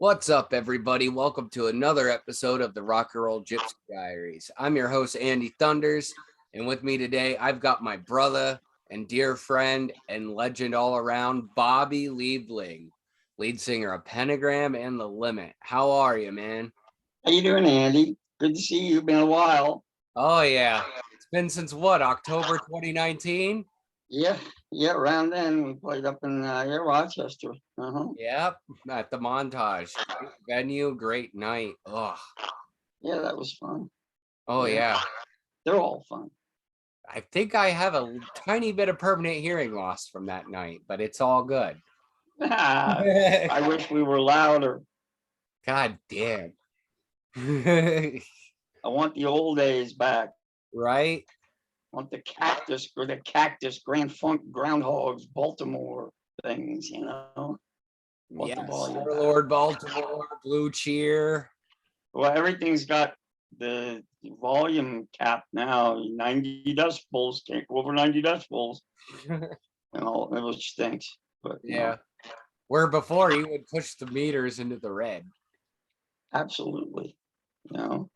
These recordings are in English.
What's up, everybody? Welcome to another episode of the Rock and Roll Gypsy Diaries. I'm your host, Andy Thunders, and with me today, I've got my brother and dear friend and legend all around, Bobby Liebling, lead singer of Pentagram and The Limit. How are you, man? How you doing, Andy? Good to see you. Been a while. Oh, yeah. It's been since what, October 2019? Yeah. Around then we played up in Rochester. Yep, at the Montage. Great venue, great night. Oh, Yeah, that was fun. oh yeah. They're all fun. I think I have a tiny bit of permanent hearing loss from that night, but it's all good. I wish we were louder. God damn. I want the old days back. Right? I want the cactus Grand Funk Groundhogs Baltimore things, Want the Yes. volume back. Lord Baltimore, Blue Cheer. Well, everything's got the volume cap now. 90 decibels, can't go over 90 decibels. Which stinks. But Yeah. Where before you would push the meters into the red. Absolutely.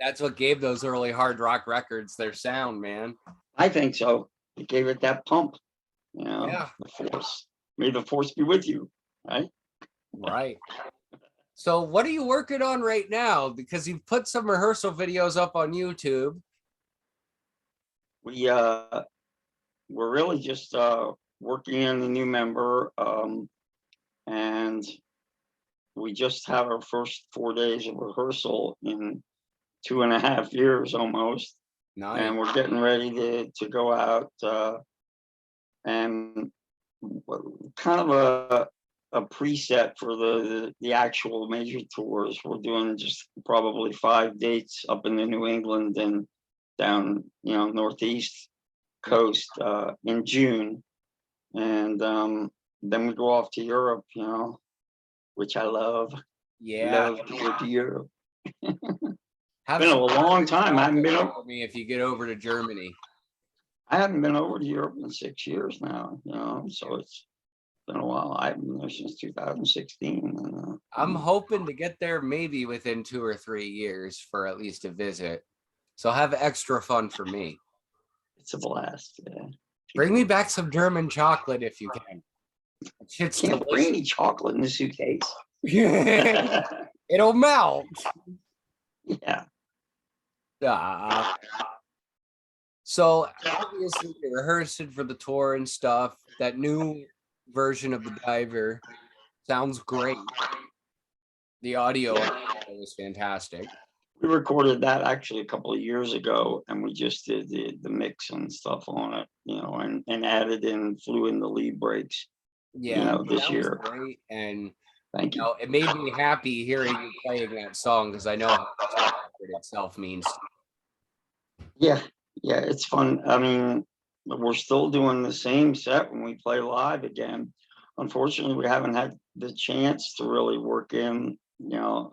That's what gave those early hard rock records their sound, man. I think so. It gave it that pump. Yeah. The force. May the force be with you, right? Right. So what are you working on right now? Because you've put some rehearsal videos up on YouTube. We're really just working on a new member, and we just have our first 4 days of rehearsal in 2.5 years almost. Nice. And we're getting ready to go out and kind of a preset for the actual major tours. We're doing just probably 5 dates up in the New England and down northeast coast in June, and then we go off to Europe, which I love. Yeah. Love to go to Europe. Have been a long time. I haven't been over. Me if you get over to Germany. I haven't been over to Europe in 6 years now. So it's been a while. I've been there since 2016. I'm hoping to get there maybe within 2 or 3 years for at least a visit. So have extra fun for me. It's a blast. Yeah. Bring me back some German chocolate if you can. Can't bring any chocolate in the suitcase. It'll melt. Yeah. So obviously you're rehearsing for the tour and stuff. That new version of the Diver sounds great. The audio was fantastic. We recorded that actually a couple of years ago, and we just did the mix and stuff on it, and added in, flew in the lead breaks. Yeah, this year. Great. And thank you. It made me happy hearing you playing that song because I know how much the record itself means. Yeah, it's fun. I mean, we're still doing the same set when we play live again. Unfortunately, we haven't had the chance to really work in,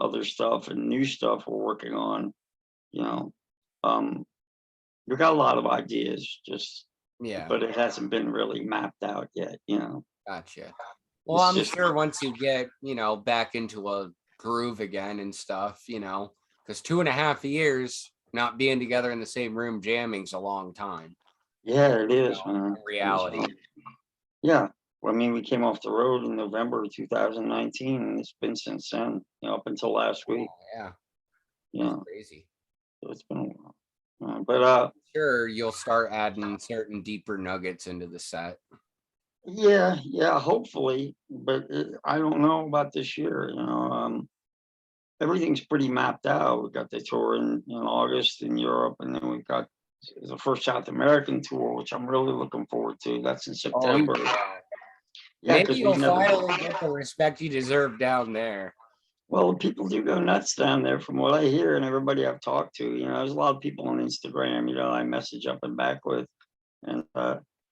other stuff and new stuff we're working on. We've got a lot of ideas, but it hasn't been really mapped out yet. Gotcha. Well, I'm sure once you get, back into a groove again and stuff, because 2.5 years not being together in the same room jamming's a long time. Yeah, it is, man. Reality. Yeah. Well, I mean, we came off the road in November of 2019, and it's been since then, up until last week. Oh, yeah. That's crazy. So it's been a while. But I'm sure you'll start adding certain deeper nuggets into the set. Yeah, hopefully. But I don't know about this year. Everything's pretty mapped out. We got the tour in August in Europe, and then we've got the first South American tour, which I'm really looking forward to. That's in September. Maybe you'll finally get the respect you deserve down there. Well, people do go nuts down there from what I hear, and everybody I've talked to. There's a lot of people on Instagram, I message up and back with, and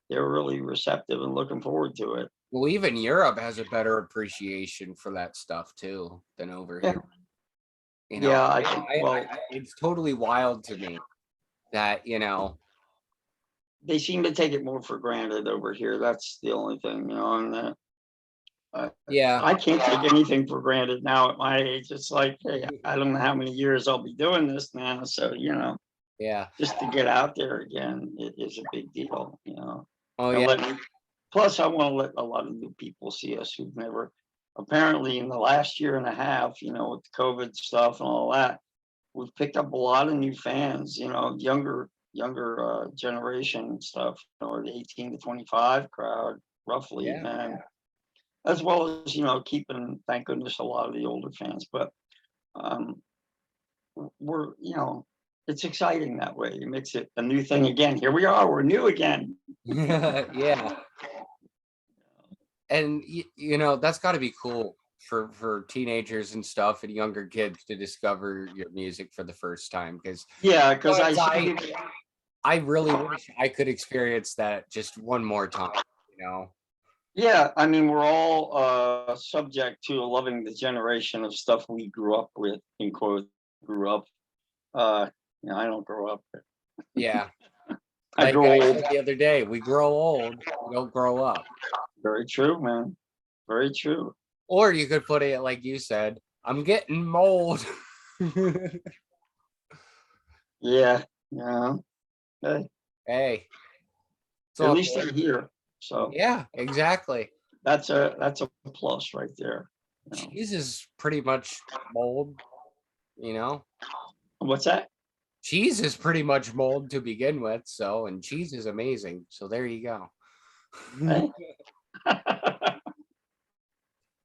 they're really receptive and looking forward to it. Well, even Europe has a better appreciation for that stuff too than over here. It's totally wild to me that they seem to take it more for granted over here. That's the only thing, and Yeah. I can't take anything for granted now at my age. It's like, hey, I don't know how many years I'll be doing this now. So, Yeah. just to get out there again is a big deal. Oh And yeah. plus, I want to let a lot of new people see us who've never, apparently, in the last year and a half, with the COVID stuff and all that, we've picked up a lot of new fans, younger generation stuff, the 18 to 25 crowd, roughly. Yeah. And as well as, keeping, thank goodness, a lot of the older fans. But um, we're, it's exciting that way. It makes it a new thing again. Here we are, we're new again. Yeah. And that's got to be cool for teenagers and stuff and younger kids to discover your music for the first time, because Yeah, because I really wish I could experience that just one more time. Yeah, I mean, we're all subject to loving the generation of stuff we grew up with, in quotes, grew up. I don't grow up. Yeah. I Like grow I old. said the other day, we grow old, we don't grow up. Very true, man. Very true. Or you could put it like you said, I'm getting mold. Yeah, yeah. Hey, Hey. at So least they're here. So yeah, exactly. that's a plus right there. Cheese is pretty much mold, you know. What's that? Cheese is pretty much mold to begin with, and cheese is amazing. So there you go. Hey?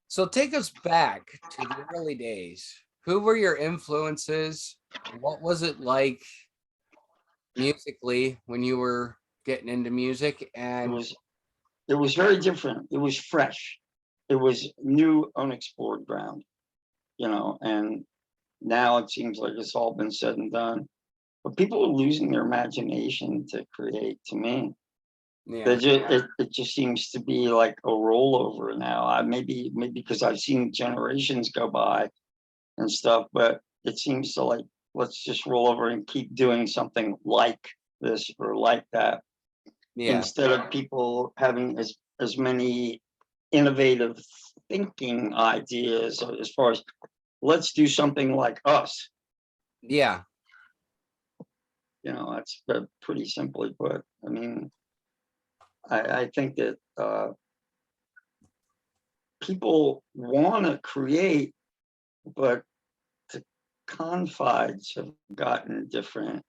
So take us back to the early days. Who were your influences? What was it like musically when you were getting into music? It And was very different. It was fresh. It was new, unexplored ground. And now it seems like it's all been said and done. But people are losing their imagination to create. To me, yeah, it just seems to be like a rollover now. Maybe because I've seen generations go by and stuff, but it seems to like, let's just roll over and keep doing something like this or like that, yeah, instead of people having as many innovative thinking ideas as far as, let's do something like us. yeah, That's pretty simply put. I mean, I think that people want to create, but the confines have gotten different.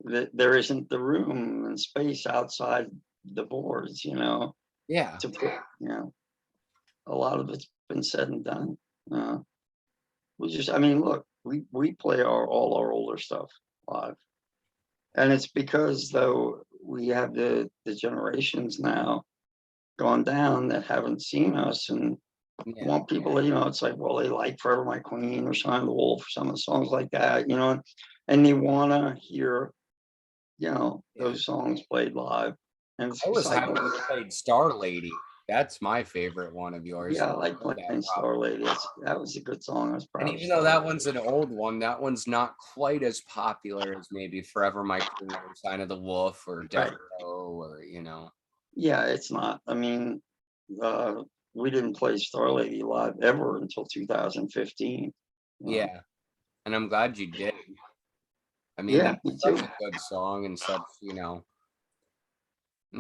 That there isn't the room and space outside the boards, yeah. to put, a lot of it's been said and done. I mean, look, we play all our older stuff live, and it's because though we have the generations now gone down that haven't seen us, and Yeah. want people to, it's like, well, they like Forever My Queen or Shine the Wolf or some of the songs like that, and they want to hear, those songs played live. And it's I was exciting. happy you played Star Lady. That's my favorite one of yours. Yeah, I like Love that playing Star Lady. That was a good song. I was And proud of even though Star that Lady. one's an old one, that one's not quite as popular as maybe Forever My Queen or Sign of the Wolf or Death Right. Row or Yeah, it's not. I mean, we didn't play Star Lady live ever until 2015. Yeah. And I'm glad you did. I mean, Yeah, me that's too. such a good song and such, And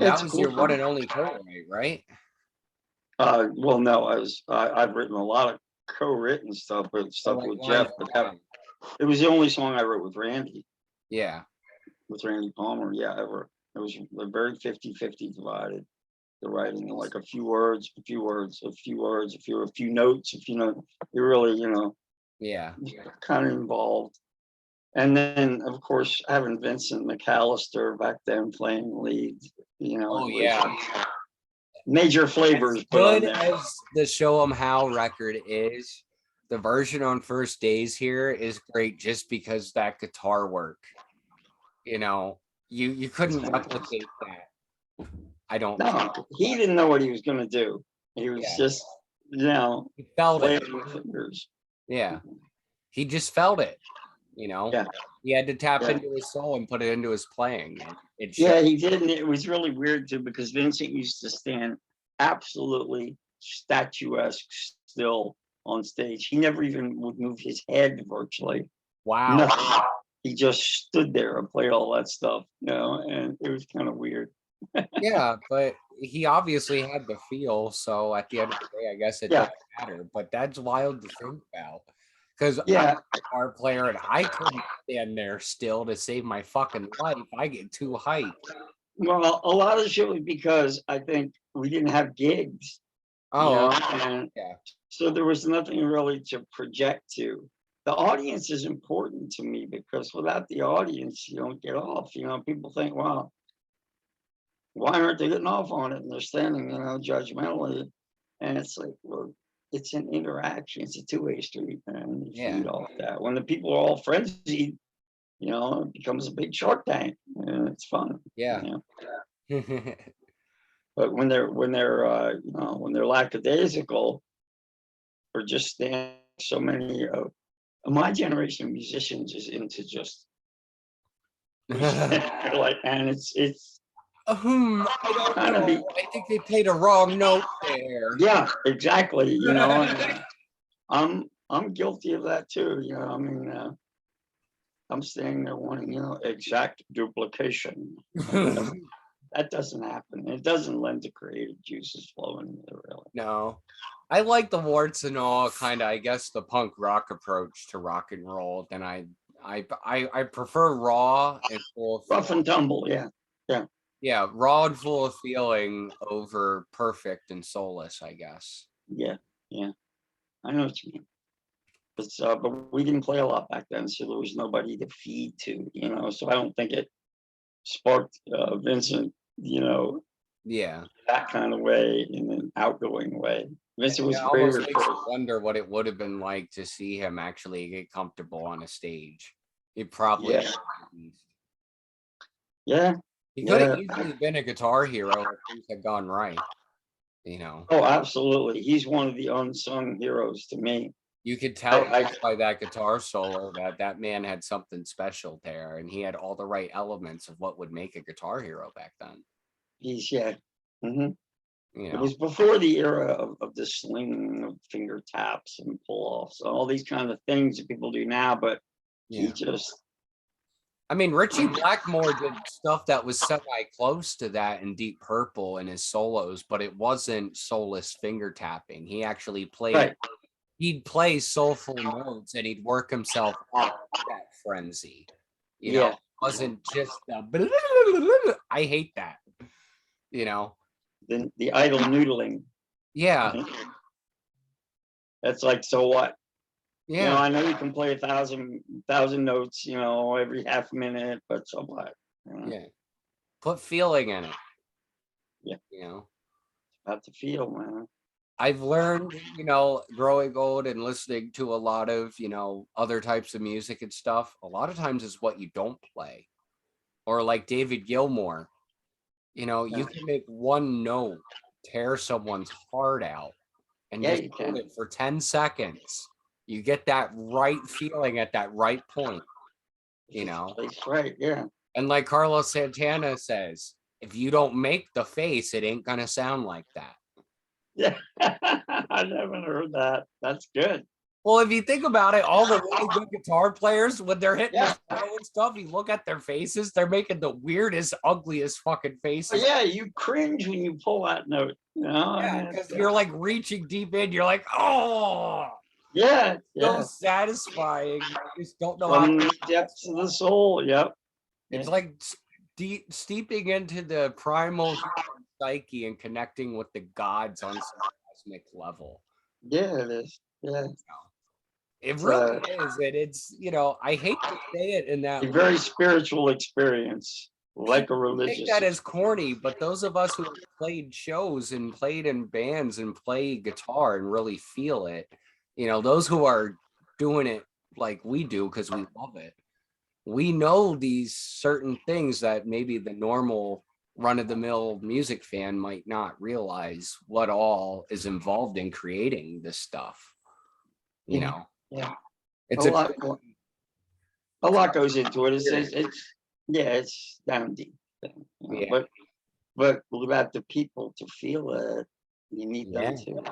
that It's was cool. your one and only co-write, right? Well, no, I've written a lot of co-written stuff, but stuff like with Line Jeff. for But Line. it was the only song I wrote with Randy Yeah. Palmer. Yeah, ever. It was a very 50-50 divided. The writing, like a few words, a few words, a few words, a few notes, it really, Yeah. kind of involved. And then, of course, having Vincent McAllister back then playing lead, Oh, it was yeah. major As flavors put on good there. as the Show 'em How record is, the version on First Days here is great just because that guitar work. You couldn't replicate that. I don't think. No, he didn't know what he was going to do. He was Yeah. just, He felt it. playing with fingers. Yeah. He just felt it. Yeah. He had to tap Yeah. into his soul and put it into his playing. Yeah, he did. And it was really weird too, because Vincent used to stand absolutely statuesque still on stage. He never even would move his head virtually. Wow. Nothing. He just stood there and played all that stuff, and it was kind of weird. Yeah, but he obviously had the feel. So at the end of the day, I guess it doesn't matter. But that's wild to think about. Because I'm a guitar player and I couldn't stand there still to save my fucking life. I get too hyped. Well, a lot of shit was because I think we didn't have gigs. And so there was nothing really to project to. The audience is important to me because without the audience, you don't get off. People think, wow, why aren't they getting off on it? And they're standing, judgmentally. And it's like, well, it's an interaction. It's a two-way street, and you feed off that. When the people are all frenzied, it becomes a big Shark Tank, and it's fun. But when they're lackadaisical, or just stand, so many of my generation of musicians is into just like, and it's I don't know. I think they played a wrong note there. Yeah, exactly. I'm guilty of that too. I'm standing there wanting, exact duplication. That doesn't happen. It doesn't lend to creative juices flowing really. No. I like the warts and all, kind of, I guess, the punk rock approach to rock and roll. Then I prefer raw and full of rough and tumble. Yeah, raw and full of feeling over perfect and soulless, I guess. Yeah. I know what you mean. But we didn't play a lot back then, so there was nobody to feed to, so I don't think it sparked Vincent, that kind of way, in an outgoing way. Vincent was very. Almost makes you wonder what it would have been like to see him actually get comfortable on a stage. He probably he could have easily been a guitar hero if things had gone right. Oh, absolutely. He's one of the unsung heroes to me. You could tell by that guitar solo that man had something special there, and he had all the right elements of what would make a guitar hero back then. It was before the era of the sling of finger taps and pull-offs, all these kind of things that people do now, but he just. I mean, Richie Blackmore did stuff that was semi-close to that in Deep Purple in his solos, but it wasn't soulless finger tapping. He actually played, he'd play soulful notes and he'd work himself up that frenzy. It wasn't just the I hate that. The idle noodling. That's like, so what? I know you can play 1,000 notes, every half minute, but so what? Put feeling in it. It's about to feel, man. I've learned, growing old and listening to a lot of, other types of music and stuff, a lot of times is what you don't play. Or like David Gilmour, you can make one note tear someone's heart out and just hold it for 10 seconds. You get that right feeling at that right point, That's right, And like Carlos Santana says, if you don't make the face, it ain't gonna sound like that. Yeah, I never heard that. That's good. Well, if you think about it, all the really good guitar players, when they're hitting the solo and stuff, you look at their faces, they're making the weirdest, ugliest fucking faces. You cringe when you pull that note, because you're like reaching deep in, you're like, oh. So satisfying. You just don't know from the depths of the soul. It's like steeping into the primal psyche and connecting with the gods on some cosmic level. It is. It really is. And it's, I hate to say it in that a very spiritual experience, like a religious. I think that is corny, but those of us who have played shows and played in bands and play guitar and really feel it, those who are doing it like we do because we love it, we know these certain things that maybe the normal run-of-the-mill music fan might not realize what all is involved in creating this stuff. It's a lot goes into it. It's down deep. But about the people to feel it, You need them Yeah. too.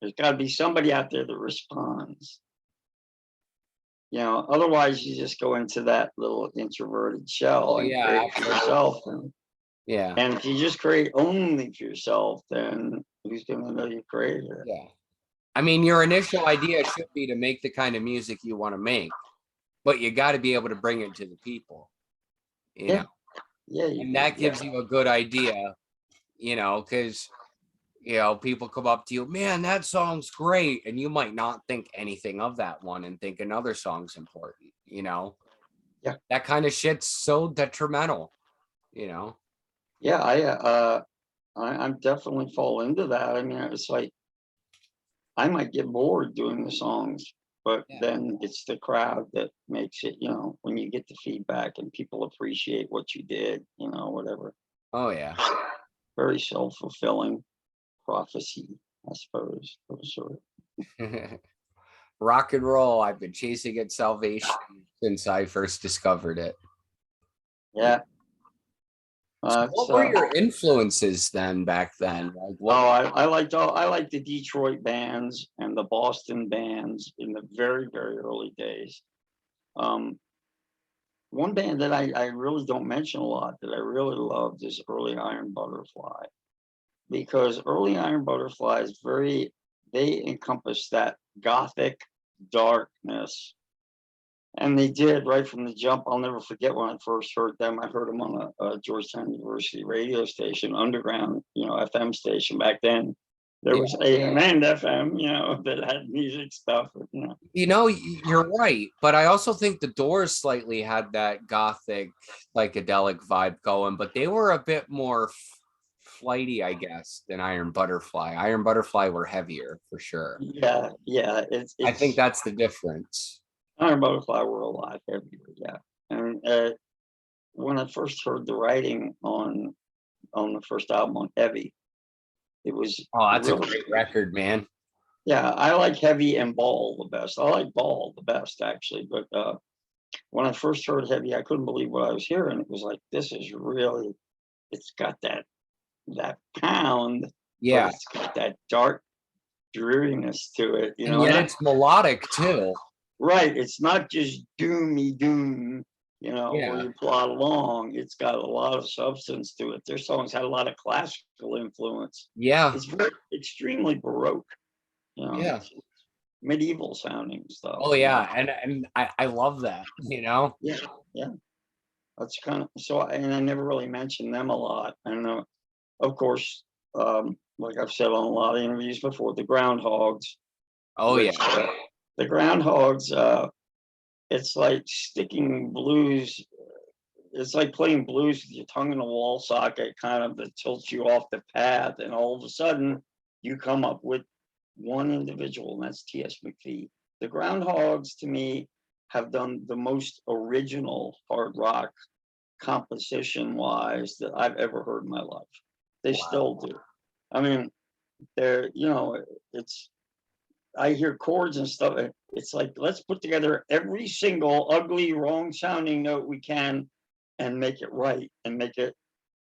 There's got to be somebody out there that responds. Otherwise you just go into that little introverted shell Oh and yeah, create for absolutely. yourself. Yeah. And if you just create only for yourself, then who's going to know you created it? Yeah. I mean, your initial idea should be to make the kind of music you want to make, but you got to be able to bring it to the people, you Yeah, know, yeah, and that yeah, gives you a good idea, because, people come up to you, man, that song's great. And you might not think anything of that one and think another song's important. yeah, That kind of shit's so detrimental, you know? yeah. I'm definitely fall into that. I mean, it's like I might get bored doing the songs, but Yeah. then it's the crowd that makes it. When you get the feedback and people appreciate what you did, whatever. Oh, yeah. Very self-fulfilling prophecy, I suppose, of a sort. Rock and roll. I've been chasing its salvation since I first discovered it. Yeah. So It's what were your influences then back then? Like what? I liked the Detroit bands and the Boston bands in the very, very early days. One band that I really don't mention a lot that I really loved is Early Iron Butterfly, because Early Iron Butterfly is they encompass that gothic darkness. And they did right from the jump. I'll never forget when I first heard them. I heard them on a Georgetown University radio station, underground, FM station back then. There Yeah. was AM and FM, that had music stuff. You're right, but I also think the Doors slightly had that gothic psychedelic vibe going, but they were a bit more flighty, I guess, than Iron Butterfly. Iron Butterfly were heavier for sure. Yeah, yeah. I think It's that's the difference. Iron Butterfly were a lot heavier, yeah. And when I first heard the writing on the first album on Heavy, it was Oh, that's a really, great record, man. yeah. I like Heavy and Ball the best. I like Ball the best actually, but when I first heard Heavy, I couldn't believe what I was hearing. It was like, this is really, it's got that pound, but Yeah. it's got that dark dreariness to it, And yet and it's melodic too. right, it's not just doomy doom, where Yeah. you plod along. It's got a lot of substance to it. Their songs had a lot of classical influence. Yeah. It's very extremely baroque, Yeah. it's medieval sounding stuff. Oh yeah. And I love that. Yeah, yeah. That's kind of so, and I never really mentioned them a lot. And of course, like I've said on a lot of interviews before, the Groundhogs, Oh yeah. which the Groundhogs, it's like sticking blues. It's like playing blues with your tongue in a wall socket, kind of that tilts you off the path, and all of a sudden you come up with one individual, and that's T.S. McPhee. The Groundhogs, to me, have done the most original hard rock composition wise that I've ever heard in my life. They still do. I mean, they're, it's, I hear chords and stuff. It's like, let's put together every single ugly, wrong sounding note we can and make it right and make it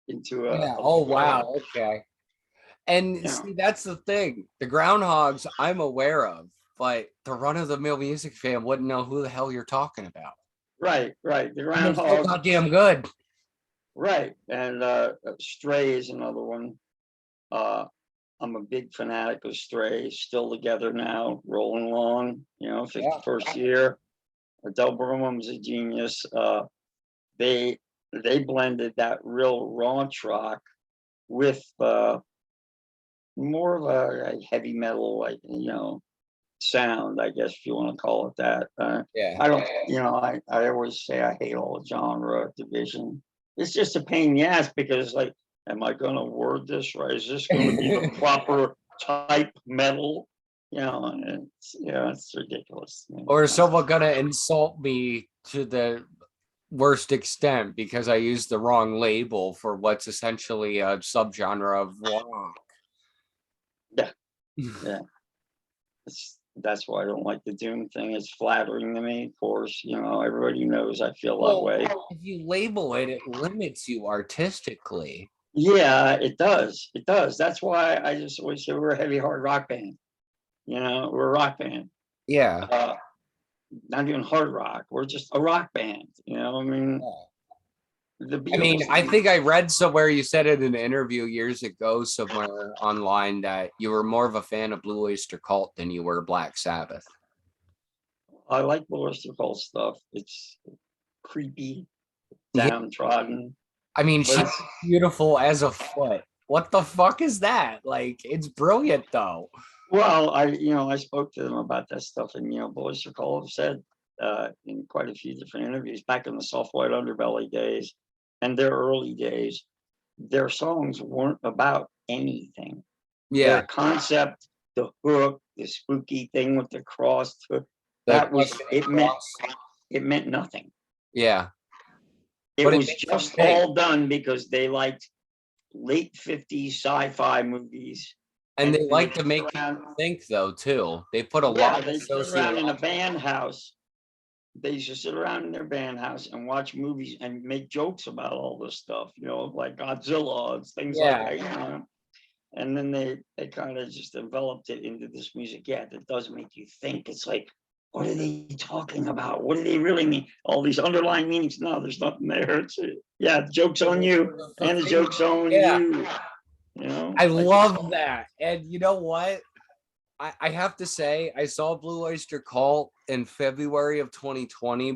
into Yeah. a Oh wow. Okay. And you know, see, that's the thing. The groundhogs I'm aware of, but the run-of-the-mill music fan wouldn't know who the hell you're talking about. right, right. The And they're so Groundhogs, goddamn good. right. And Stray is another one. Uh, I'm a big fanatic of Stray, still together now, rolling along, Yeah. 51st year. Adele Brumham's a genius. They they blended that real raunch rock with more of a heavy metal, like, sound, I guess, if you want to call it that. Yeah. I don't, I always say I hate all genre division. It's just a pain in the ass because, like, am I going to word this right? Is this going to be the proper type metal? And it's ridiculous. Or is someone gonna insult me to the worst extent because I used the wrong label for what's essentially a subgenre of rock? Yeah, yeah. That's why I don't like the doom thing. It's flattering to me, of course. Everybody knows I feel that Well, way. if you label it, it limits you artistically. Yeah, it does. It does. That's why I just always say we're a heavy hard rock band. We're a rock band. Yeah. Uh, Not even hard rock. We're just a rock band. I mean, the I mean, Beatles. I think I read somewhere you said in an interview years ago somewhere online that you were more of a fan of Blue Oyster Cult than you were Black Sabbath. I like Blue Oyster Cult stuff. It's creepy, Yeah. downtrodden, I mean, but she's beautiful as a foot. What the fuck is that? Like, it's brilliant though. well, I spoke to them about that stuff, and Blue Oyster Cult have said in quite a few different interviews back in the Soft White Underbelly days and their early days, their songs weren't about anything. Yeah. Their concept, the hook, the spooky thing with the cross hook, The that was Covenant it meant Cross. it meant nothing. Yeah. It But it was makes you just think. all done because they liked late 50s sci-fi movies, And and they they like would to sit make you around. think though, too. They put a Yeah, lot of they sit around in a sociological. band house. They used to sit around in their band house and watch movies and make jokes about all this stuff, like Godzilla and things like Yeah. that. And then they kind of just developed it into this music. Yeah, that does make you think. It's like, what are they talking about? What do they really mean? All these underlying meanings. No, there's nothing there. Yeah, the joke's on you, and the joke's on Yeah. you. I Like love that. And you know what? I have to say, I saw Blue Oyster Cult in February of 2020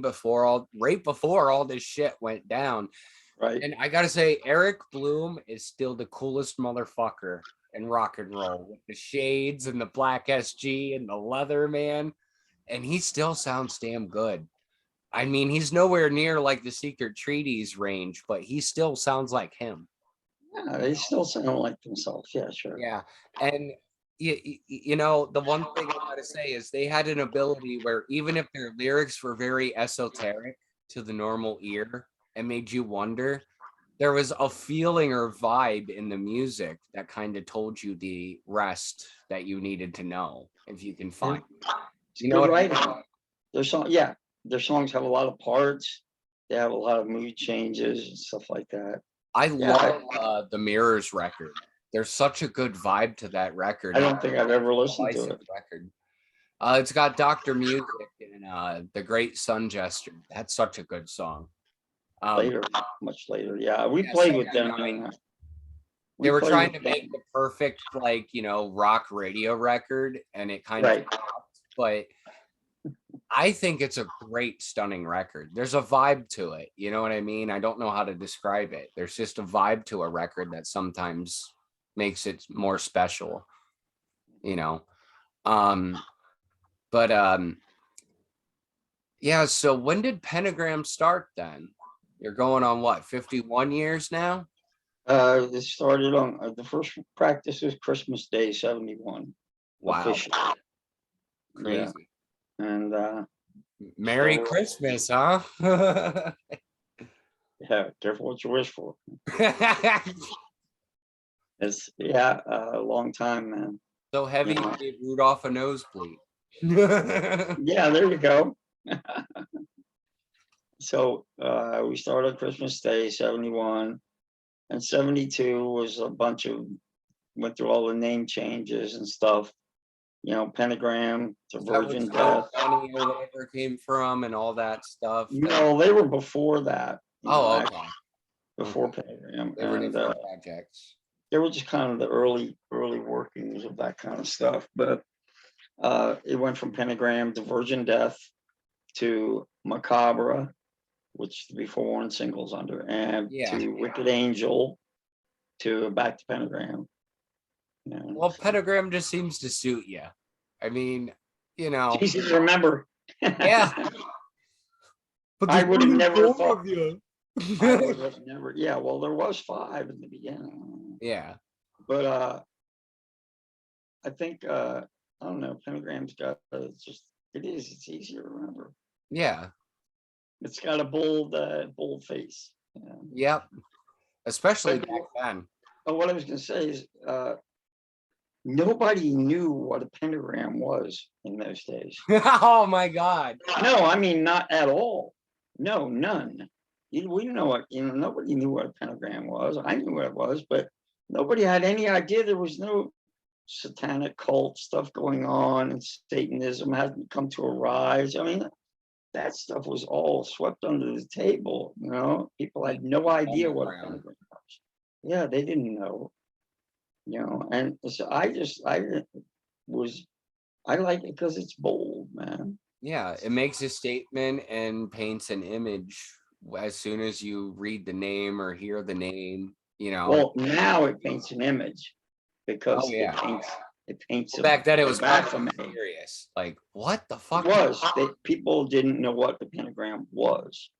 right before all this shit went down. right. And I gotta say, Eric Bloom is still the coolest motherfucker in rock and roll with the shades and the black SG and the leather, man. And he still sounds damn good. I mean, he's nowhere near like the Secret Treaties range, but he still sounds like him. Yeah, they still sound like themselves. Yeah, sure. Yeah. And the one thing I gotta say is they had an ability where even if their lyrics were very esoteric to the normal ear and made you wonder, there was a feeling or vibe in the music that kind of told you the rest that you needed to know if you can find it. It's You know good what I writing. mean? Their songs have a lot of parts. They have a lot of mood changes and stuff like that. I Yeah, love the Mirrors record. There's such a good vibe to that record. I don't think I've ever listened to it. Record. It's got Dr. Music and The Great Sun Gesture. That's such a good song. Later, much later. Yeah, we Yeah, played with them. they were trying to them. make the perfect rock radio record, and it kind of Right. flopped, but I think it's a great, stunning record. There's a vibe to it. You know what I mean? I don't know how to describe it. There's just a vibe to a record that sometimes makes it more special, you know. But yeah, so when did Pentagram start then? You're going on what, 51 years now? It started on the first practice was Christmas Day '71. Wow. Officially. Crazy. Yeah. And Merry Christmas, huh? yeah, careful what you wish for. It's a long time, man. So heavy you gave Rudolph a nosebleed. Yeah, there you go. So we started Christmas Day '71, and '72 was a bunch of went through all the name changes and stuff. Pentagram to Virgin Death. Or whatever came from and all that stuff. No, they were before that. Okay. Before Pentagram, they were different projects. They were just kind of the early workings of that kind of stuff. But it went from Pentagram to Virgin Death to Macabre, which the before one singles under, and to Wicked Angel, to back to Pentagram. Well, Pentagram just seems to suit you. I mean, it's easy to remember. Yeah. But I would have never thought of you. I would have never. Yeah, well, there was 5 in the beginning. Yeah. But I think I don't know. Pentagram's got it's easy to remember. Yeah. It's got a bold face. Yep. Especially back then. But what I was going to say is nobody knew what a pentagram was in those days. Oh my God. No, I mean not at all. No, none. we didn't know what, nobody knew what a pentagram was. I knew what it was, but nobody had any idea there was no satanic cult stuff going on, and Satanism hadn't come to a rise. I mean, that stuff was all swept under the table. People had no idea what a pentagram was. Yeah, they didn't know. And so I like it because it's bold, man. Yeah, it makes a statement and paints an image as soon as you read the name or hear the name. Well, now it paints an image because Oh yeah. it paints Back then it was Baphomet. serious. Like, what the fuck? It was that people didn't know what the pentagram was.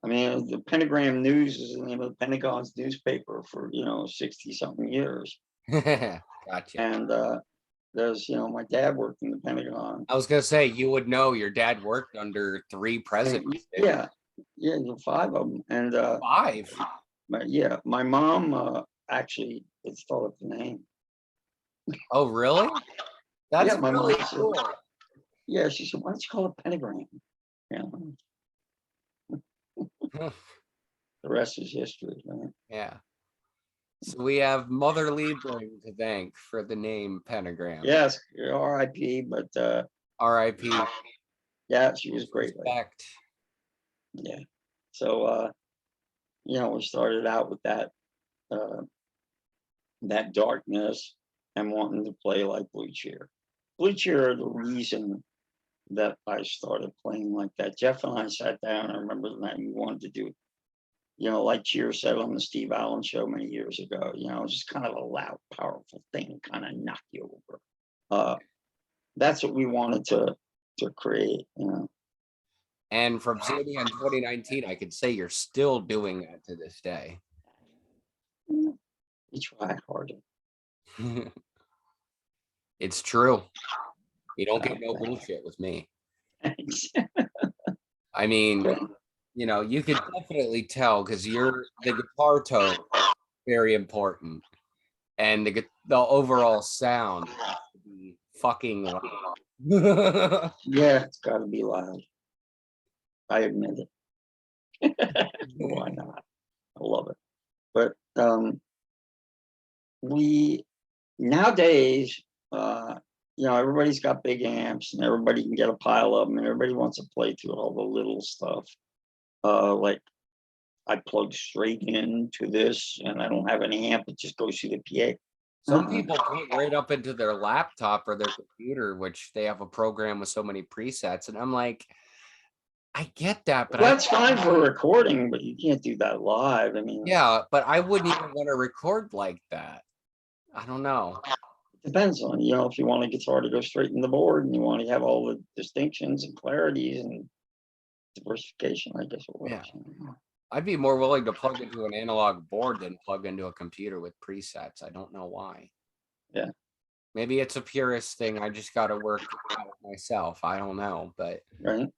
I mean, the Pentagram News is the name of the Pentagon's newspaper for 60 something years. Gotcha. And there's my dad worked in the Pentagon. I was gonna say, you would know your dad worked under 3 presidents. Yeah, 5 of them. And 5. My mom actually thought of the name. Oh, really? That's my really mom cool. Yeah, she said, "Why don't you call it Pentagram?" The rest is history, right? Yeah. So we have Mother Liebling to thank for the name Pentagram. Yes, R.I.P. But R.I.P. Yeah, she was great. Respect. Yeah. So we started out with that darkness and wanting to play like Blue Cheer. Blue Cheer are the reason that I started playing like that. Jeff and I sat down. I remember the night we wanted to do, like Cheer said on the Steve Allen show many years ago, just kind of a loud, powerful thing, kind of knock you over. That's what we wanted to create, And from seeing you in 2019, I could say you're still doing that to this day. We try harder. It's true. You don't get no bullshit with me. I mean, you could definitely tell because the guitar tone very important, and the overall sound has to be fucking loud. Yeah, it's got to be loud. I admit it. Why not? I love it. But we nowadays, everybody's got big amps and everybody can get a pile of them and everybody wants to play through all the little stuff. Like I plug straight into this and I don't have an amp, it just goes through the PA. Some people plug right up into their laptop or their computer, which they have a program with so many presets. And I'm like, I get that, but that's fine for recording, but you can't do that live. I mean, yeah, but I wouldn't even want to record like that. I don't know. It depends on, if you want a guitar to go straight in the board and you want to have all the distinctions and clarities and diversification, I guess it works. Yeah. I'd be more willing to plug into an analog board than plug into a computer with presets. I don't know why. Yeah. Maybe it's a purist thing. I just got to work out myself. I don't know, but right.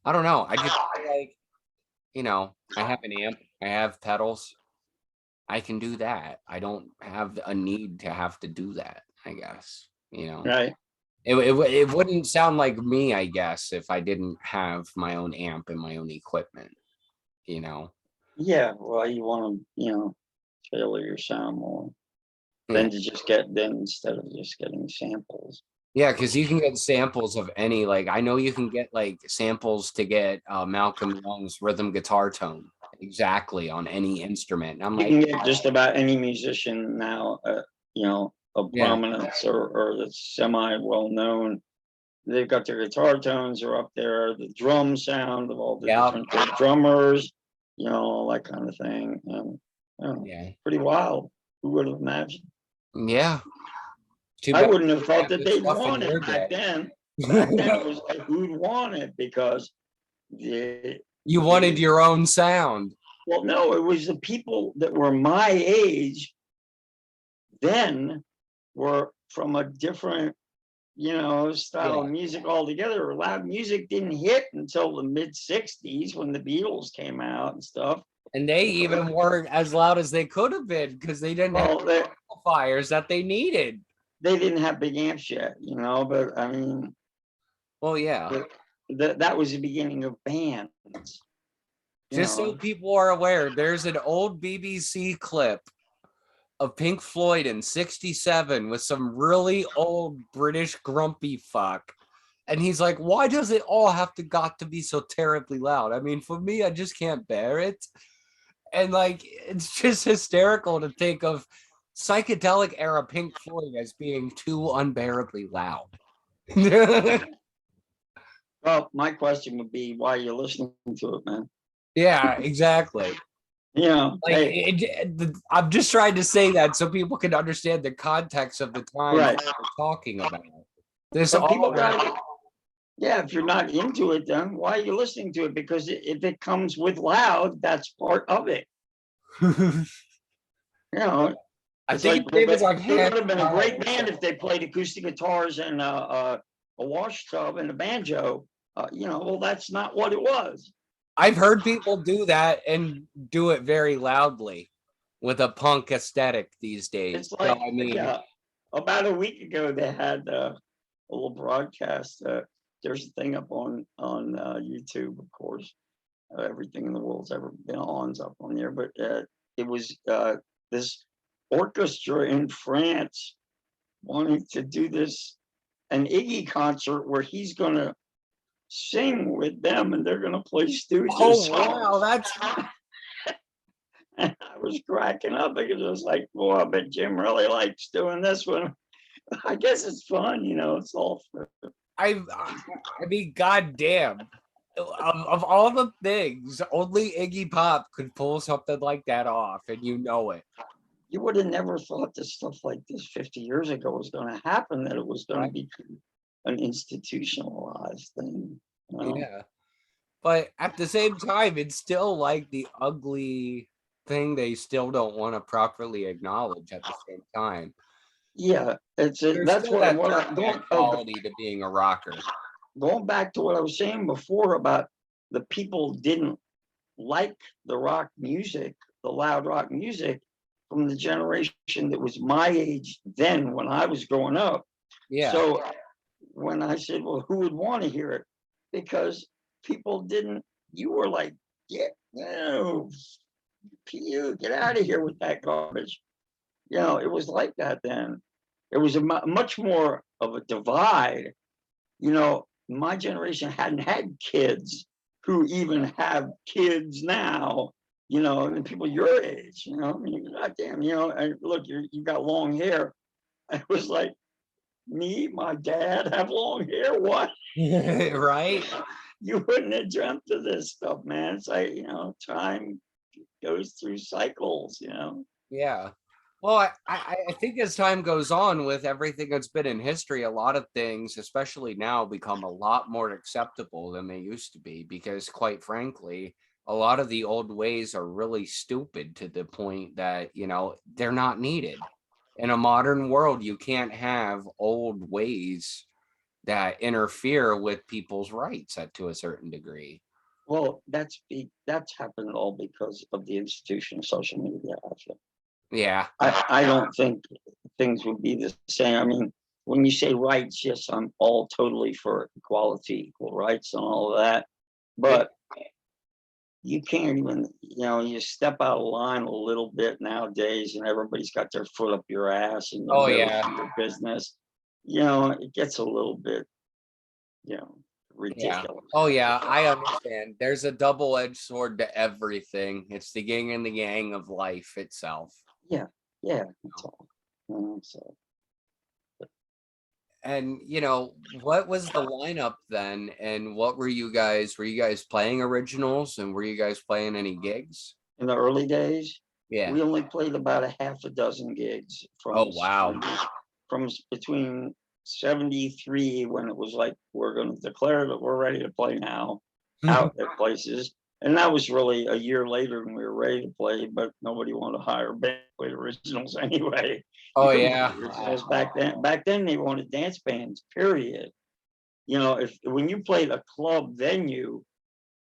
I don't know. I just feel like, I have an amp, I have pedals. I can do that. I don't have a need to have to do that, I guess, Right. It wouldn't sound like me, I guess, if I didn't have my own amp and my own equipment, Yeah, well, you want to, tailor your sound more than to just instead of just getting samples. Yeah, because you can get samples of any, like, I know you can get like samples to get Malcolm Young's rhythm guitar tone exactly on any instrument. And I'm like, you can get just about any musician now, of prominence or that's semi well known. They've got their guitar tones are up there, the drum sound of all the different drummers, all that kind of thing. And pretty wild. Who would have imagined? Yeah. I wouldn't have thought that they'd want it back then. Back then it was like who'd want it because you wanted your own sound. Well, no, it was the people that were my age then were from a different, style of music altogether. Loud music didn't hit until the mid 60s when the Beatles came out and stuff. And they even weren't as loud as they could have been because they didn't have the amplifiers that they needed. They didn't have big amps yet, but I mean. Well, yeah. That was the beginning of bands. Just so people are aware, there's an old BBC clip of Pink Floyd in 67 with some really old British grumpy fuck. And he's like, why does it all have to be so terribly loud? I mean, for me, I just can't bear it. And like, it's just hysterical to think of psychedelic era Pink Floyd as being too unbearably loud. Well, my question would be, why are you listening to it, man? Yeah, exactly. Like hey, I'm just trying to say that so people can understand the context of the times right. that we're talking about. This But people all got, yeah, if you're not into it, then why are you listening to it? Because if it comes with loud, that's part of it. You know, I it's think like, Dave is like, it would have been a great band if they played acoustic guitars and a wash tub and a banjo. Well, that's not what it was. I've heard people do that and do it very loudly with a punk aesthetic these days. It's like, So I mean, yeah, about a week ago they had a little broadcast. There's a thing up on YouTube, of course. Everything in the world's ever been on's up on there, but it was this orchestra in France wanting to do an Iggy concert where he's going to sing with them and they're going to play Stooges songs. Wow, that's and I was cracking up because I was like, "Boy, I bet Jim really likes doing this one." I guess it's fun, it's all for. I mean, goddamn. Of all the things, only Iggy Pop could pull something like that off, and you know it. You would have never thought that stuff like this 50 years ago was going to happen, that it was going to be an institutionalized thing. Yeah. But at the same time, it's still like the ugly thing they still don't want to properly acknowledge at the same time. Yeah, that's what I'm going quality to being a rocker. Going back to what I was saying before about the people didn't like the rock music, the loud rock music from the generation that was my age then when I was growing up. Yeah. So when I said, well, who would want to hear it? Because people didn't, you were like, yeah, no, get out of here with that garbage. It was like that then. It was much more of a divide. My generation hadn't had kids who even have kids now, and people your age, I mean, goddamn, and look, you got long hair. I was like, me, my dad have long hair? What? Right? You wouldn't have dreamt of this stuff, man. It's like, time goes through cycles, Yeah. Well, I think as time goes on with everything that's been in history, a lot of things, especially now, become a lot more acceptable than they used to be because, quite frankly, a lot of the old ways are really stupid to the point that, they're not needed. In a modern world, you can't have old ways that interfere with people's rights to a certain degree. Well, that's happened all because of the institution of social media, I feel. Yeah. I don't think things would be the same. I mean, when you say rights, yes, I'm all totally for equality, equal rights, and all of that. But you can't even, you step out of line a little bit nowadays, and everybody's got their foot up your ass and your business. It gets a little bit, ridiculous. Yeah. Oh yeah, I understand. There's a double-edged sword to everything. It's the yin and the yang of life itself. Yeah, that's all. So. And what was the lineup then? And what were you guys playing originals, and were you guys playing any gigs? In the early days, yeah, we only played about a half a dozen gigs from between 73, when it was like, we're going to declare that we're ready to play now, out at places. And that was really a year later when we were ready to play, but nobody wanted to hire band play originals anyway. Oh yeah. Originals back then they wanted dance bands, period. When you played a club venue,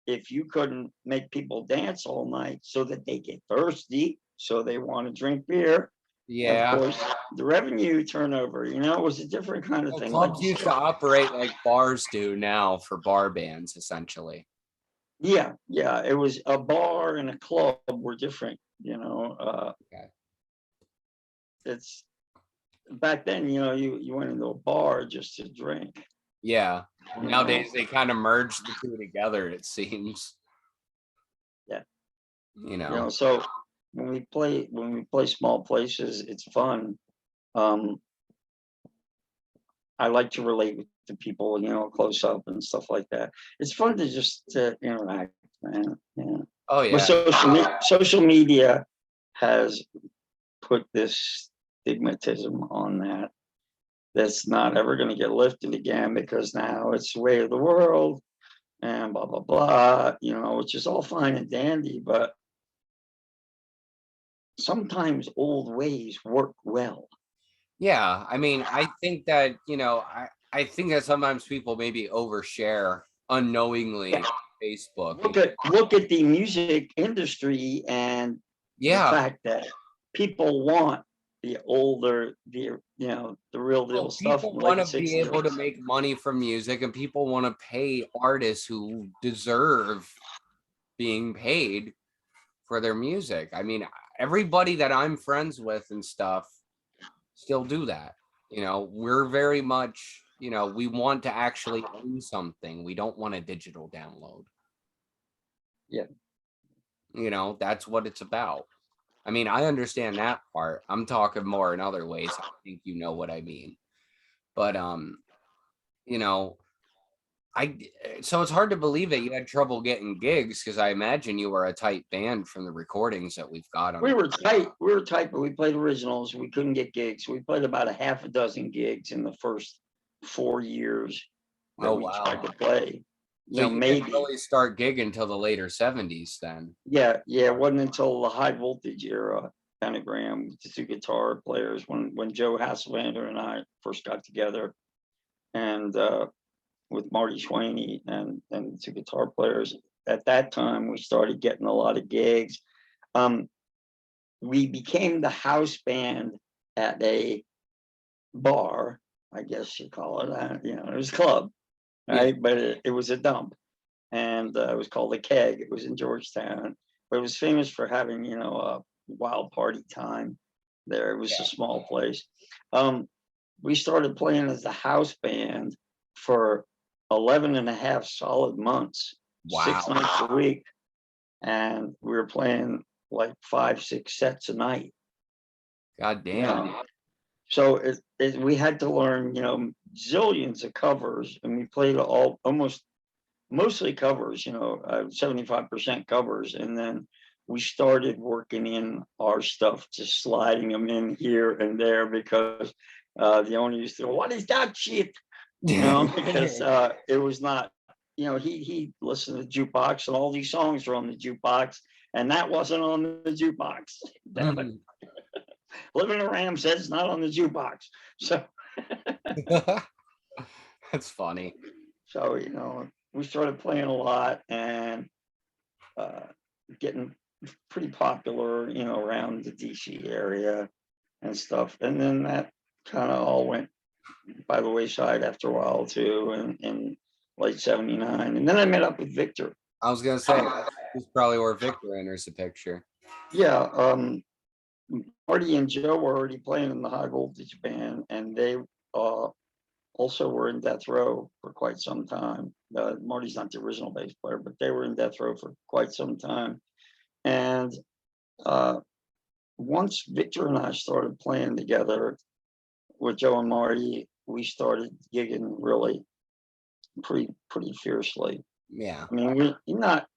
if you couldn't make people dance all night so that they get thirsty, so they want to drink beer, yeah, of course, the revenue turnover, it was a different kind of thing. Clubs used to operate like bars do now for bar bands, essentially. Yeah, it was a bar and a club were different, Okay. it's back then, you went into a bar just to drink, Yeah. you know. Nowadays they kind of merge the two together, it seems. Yeah, You know. so when we play small places, it's fun. Um, I like to relate with the people, close up and stuff like that. It's fun to just to interact, man. Yeah. Oh But yeah. social media has put this stigmatism on that. That's not ever going to get lifted again because now it's the way of the world and blah blah blah. Which is all fine and dandy, but sometimes old ways work well. Yeah. I mean, I think that, I think that sometimes people maybe overshare unknowingly Yeah. on Facebook. Look at the music industry and the Yeah. fact that people want the real deal Well, stuff people from want late to be able to 60s. make money from music, and people want to pay artists who deserve being paid for their music. I mean, everybody that I'm friends with and stuff still do that. We're very much, we want to actually own something. We don't want a digital download. Yeah. That's what it's about. I mean, I understand that part. I'm talking more in other ways. I think you know what I mean. But you know, so it's hard to believe that you had trouble getting gigs because I imagine you were a tight band from the recordings that we've got on We the. were tight. We were tight, but we played originals. We couldn't get gigs. We played about a half a dozen gigs in the first 4 years Oh that we tried wow. to play. So you didn't Maybe. really start gigging until the later 70s then. Yeah. It wasn't until the high voltage era, Pentagram, the two guitar players, when Joe Hasselander and I first got together, and with Marty Sweeney and the two guitar players. At that time, we started getting a lot of gigs. Um, we became the house band at a bar, I guess you call it. It was a club, Yeah. right? But it was a dump, and it was called the Keg. It was in Georgetown, but it was famous for having a wild party time there. It was a small place. Um, we started playing as a house band for 11 and a half solid months, six Wow. nights a week, and we were playing like 5, 6 sets a night. God You damn. know, so we had to learn, zillions of covers, and we played almost mostly covers, 75% covers, and then we started working in our stuff, just sliding them in here and there because the owner used to go, "What is that shit?" Because it was not, he listened to the jukebox, and all these songs were on the jukebox, and that wasn't on the jukebox. Damn it. Mhm. Living in Ram says it's not on the jukebox. So, That's funny. so we started playing a lot and uh, getting pretty popular, around the DC area and stuff. And then that kind of all went by the wayside after a while too, in late '79. And then I met up with Victor. I was gonna say that's probably where Victor enters the picture. Yeah, Marty and Joe were already playing in the high voltage band, and they uh, also were in Death Row for quite some time. Marty's not the original bass player, but they were in Death Row for quite some time. And uh, once Victor and I started playing together with Joe and Marty, we started gigging really pretty fiercely. Yeah. I mean, not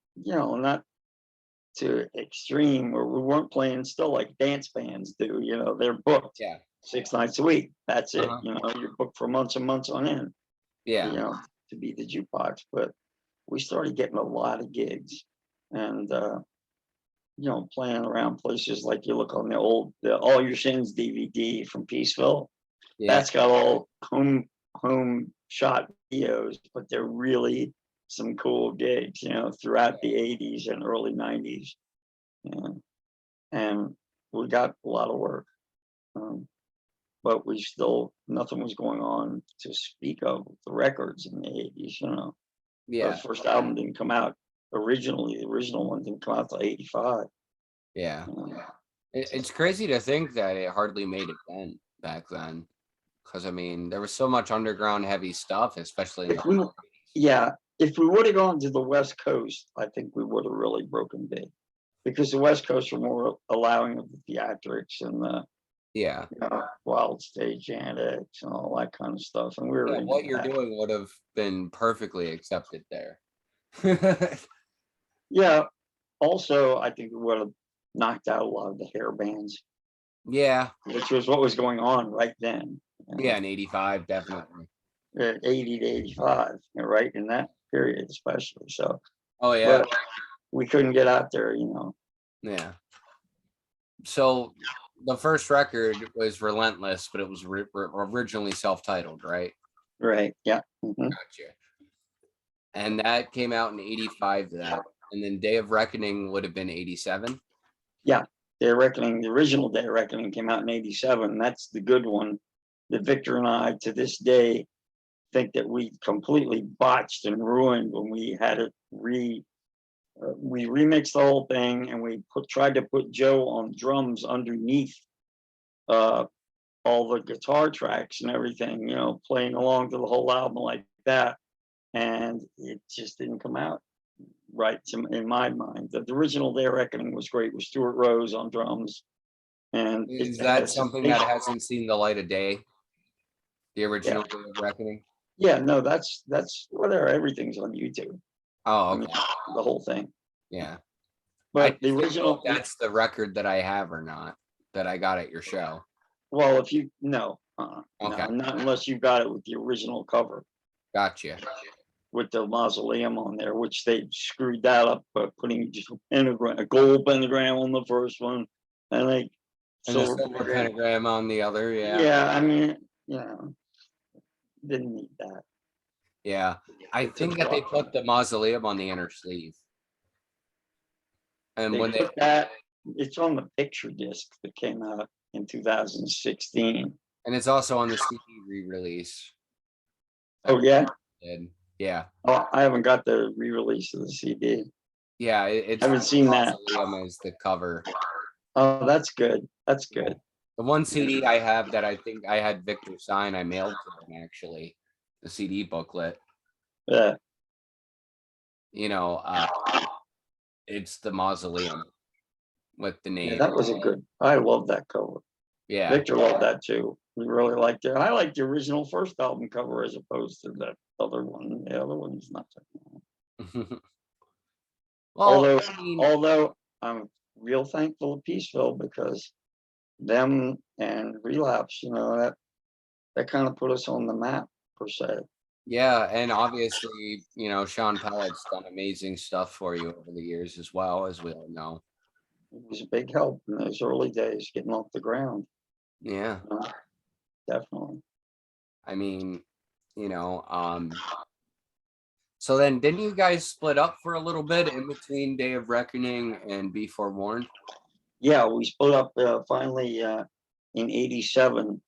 to extreme where we weren't playing still like dance bands do. They're booked Yeah. 6 nights a week. That's it. Uh-huh. You're booked for months and months on end. You Yeah. know, to be the jukebox. But we started getting a lot of gigs, and playing around places like you look on the All Your Sins DVD from Peaceville. Yeah. That's got all home shot videos, but they're really some cool gigs, throughout the '80s and early '90s. Yeah. And we got a lot of work, um, but we still nothing was going on to speak of the records in the '80s. The Yeah. first album didn't come out originally. The original one didn't come out till 85. Yeah. Um, It's crazy to think that it hardly made a dent back then. Because, I mean, there was so much underground heavy stuff, especially in if the we, 80s. yeah, if we would have gone to the West Coast, I think we would have really broken big, because the West Coast were more allowing of the theatrics and the Yeah. wild stage antics and all that kind of stuff, and we were Yeah, into what you're that. doing would have been perfectly accepted there. Yeah. Also, I think we would have knocked out a lot of the hair bands, Yeah. which was what was going on right then. Yeah, in 85, definitely. 80 to 85, right in that period, especially. So, Oh, yeah. but we couldn't get out there, Yeah. So the first record was Relentless, but it was originally self-titled, right? Right. Yeah. Gotcha. And that came out in 85 then. And then Day of Reckoning would have been 87. Yeah. Day of Reckoning, the original Day of Reckoning came out in 87. That's the good one that Victor and I, to this day, think that we completely botched and ruined when we had it we remixed the whole thing, and we tried to put Joe on drums underneath uh, all the guitar tracks and everything, playing along to the whole album like that, and it just didn't come out right in my mind. The original Day of Reckoning was great with Stuart Rose on drums, and it Is that had some something that hasn't seen the light of day? The original yeah, Day of Reckoning? yeah, no, that's whatever. Everything's on YouTube. Oh, I mean, okay. the whole thing. Yeah. I But the just didn't know original, if that's the record that I have or not, that I got at your show. well, if you Okay. no, not unless you got it with the original cover Gotcha. with the mausoleum on there, which they screwed that up by putting just a gold pentagram on the first one, and like And the silver silver pentagram. pentagram on the other. Yeah. Yeah, I mean, didn't need that. Yeah. I It took think a that they lot. put the mausoleum on the inner sleeve. And They when they, put that. It's on the picture disc that came out in 2016. and it's also on the CD re-release. Oh yeah. Yeah. Oh, I haven't got the re-release of the CD. Yeah. It's I haven't seen that. mausoleum as the cover. Oh, that's good. That's Yeah. good. The one CD I have that I think I had Victor sign, I mailed to him actually, the CD booklet. Yeah. It's the mausoleum with the Yeah, name. that was a good. I love that cover. Yeah. Victor loved that too. We really liked it. I liked the original first album cover as opposed to that other one. The other one's not that. Well, I mean, Although I'm real thankful to Peaceville, because them and Relapse, that kind of put us on the map per se. yeah, and obviously, Sean Pellett's done amazing stuff for you over the years as well, as we all know. It was a big help in those early days getting off the ground. Yeah. Definitely. I mean, so then didn't you guys split up for a little bit in between Day of Reckoning and Be Forewarned? Yeah, we split up finally in 87.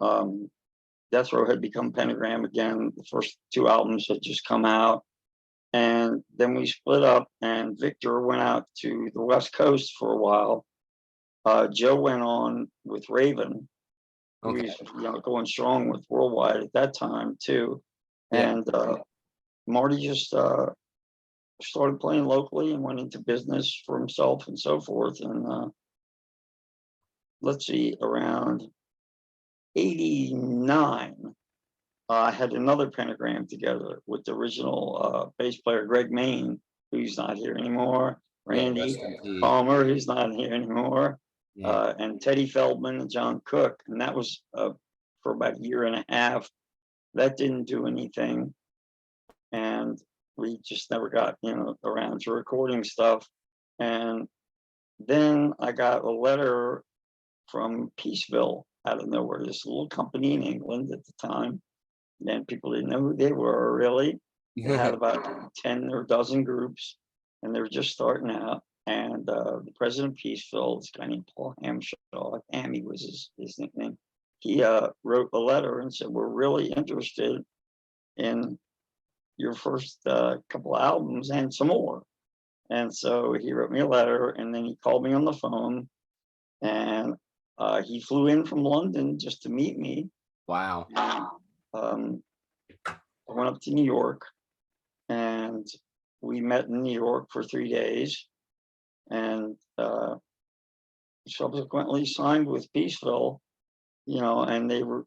Death Row had become Pentagram again. The first two albums had just come out. And then we split up, and Victor went out to the West Coast for a while. Joe went on with Raven, who Okay. was going strong with Worldwide at that time too. Yeah. And Marty just started playing locally and went into business for himself and so forth. And let's see, around 89, I had another Pentagram together with the original bass player Greg Main, who's not here anymore, Yeah, Randy rest in peace. Palmer, who's not here anymore, Yeah. and Teddy Feldman and John Cook. And that was for about a year and a half. That didn't do anything. And we just never got, around to recording stuff. And then I got a letter from Peaceville out of nowhere, this little company in England at the time. And people didn't know who they were really. They had about 10 or a dozen groups, and they were just starting out. And the president of Peaceville, this guy named Paul Hamshaw, Hammy was his nickname, he wrote a letter and said, "We're really interested in your first couple albums and some more." And so he wrote me a letter, and then he called me on the phone, and he flew in from London just to meet me. Wow. Um, I went up to New York, and we met in New York for 3 days, and subsequently signed with Peaceville. And they were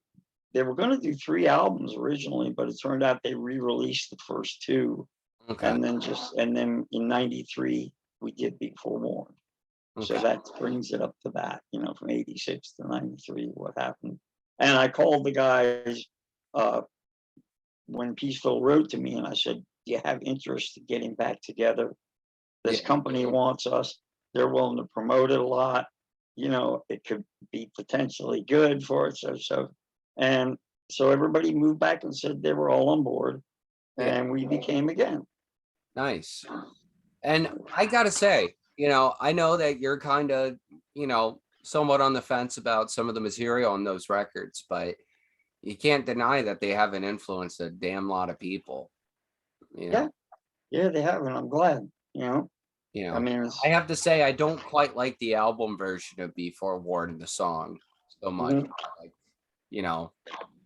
going to do 3 albums originally, but it turned out they re-released the first 2, Okay. and then in '93 we did Be Forewarned. So Okay. that brings it up to that, from '86 to '93, what happened. And I called the guys when Peaceville wrote to me, and I said, "Do you have interest in getting back together? This Yeah. company wants us. They're willing to promote it a lot. It could be potentially good for it." And so everybody moved back and said they were all on board, Yeah. and we became again. Nice. And I gotta say, I know that you're kind of, somewhat on the fence about some of the material on those records, but you can't deny that they haven't influenced a damn lot of people. Yeah, yeah, they have, and I'm glad. You I know, mean, I it's have to say I don't quite like the album version of Before Warned the song so much. mhm, Like,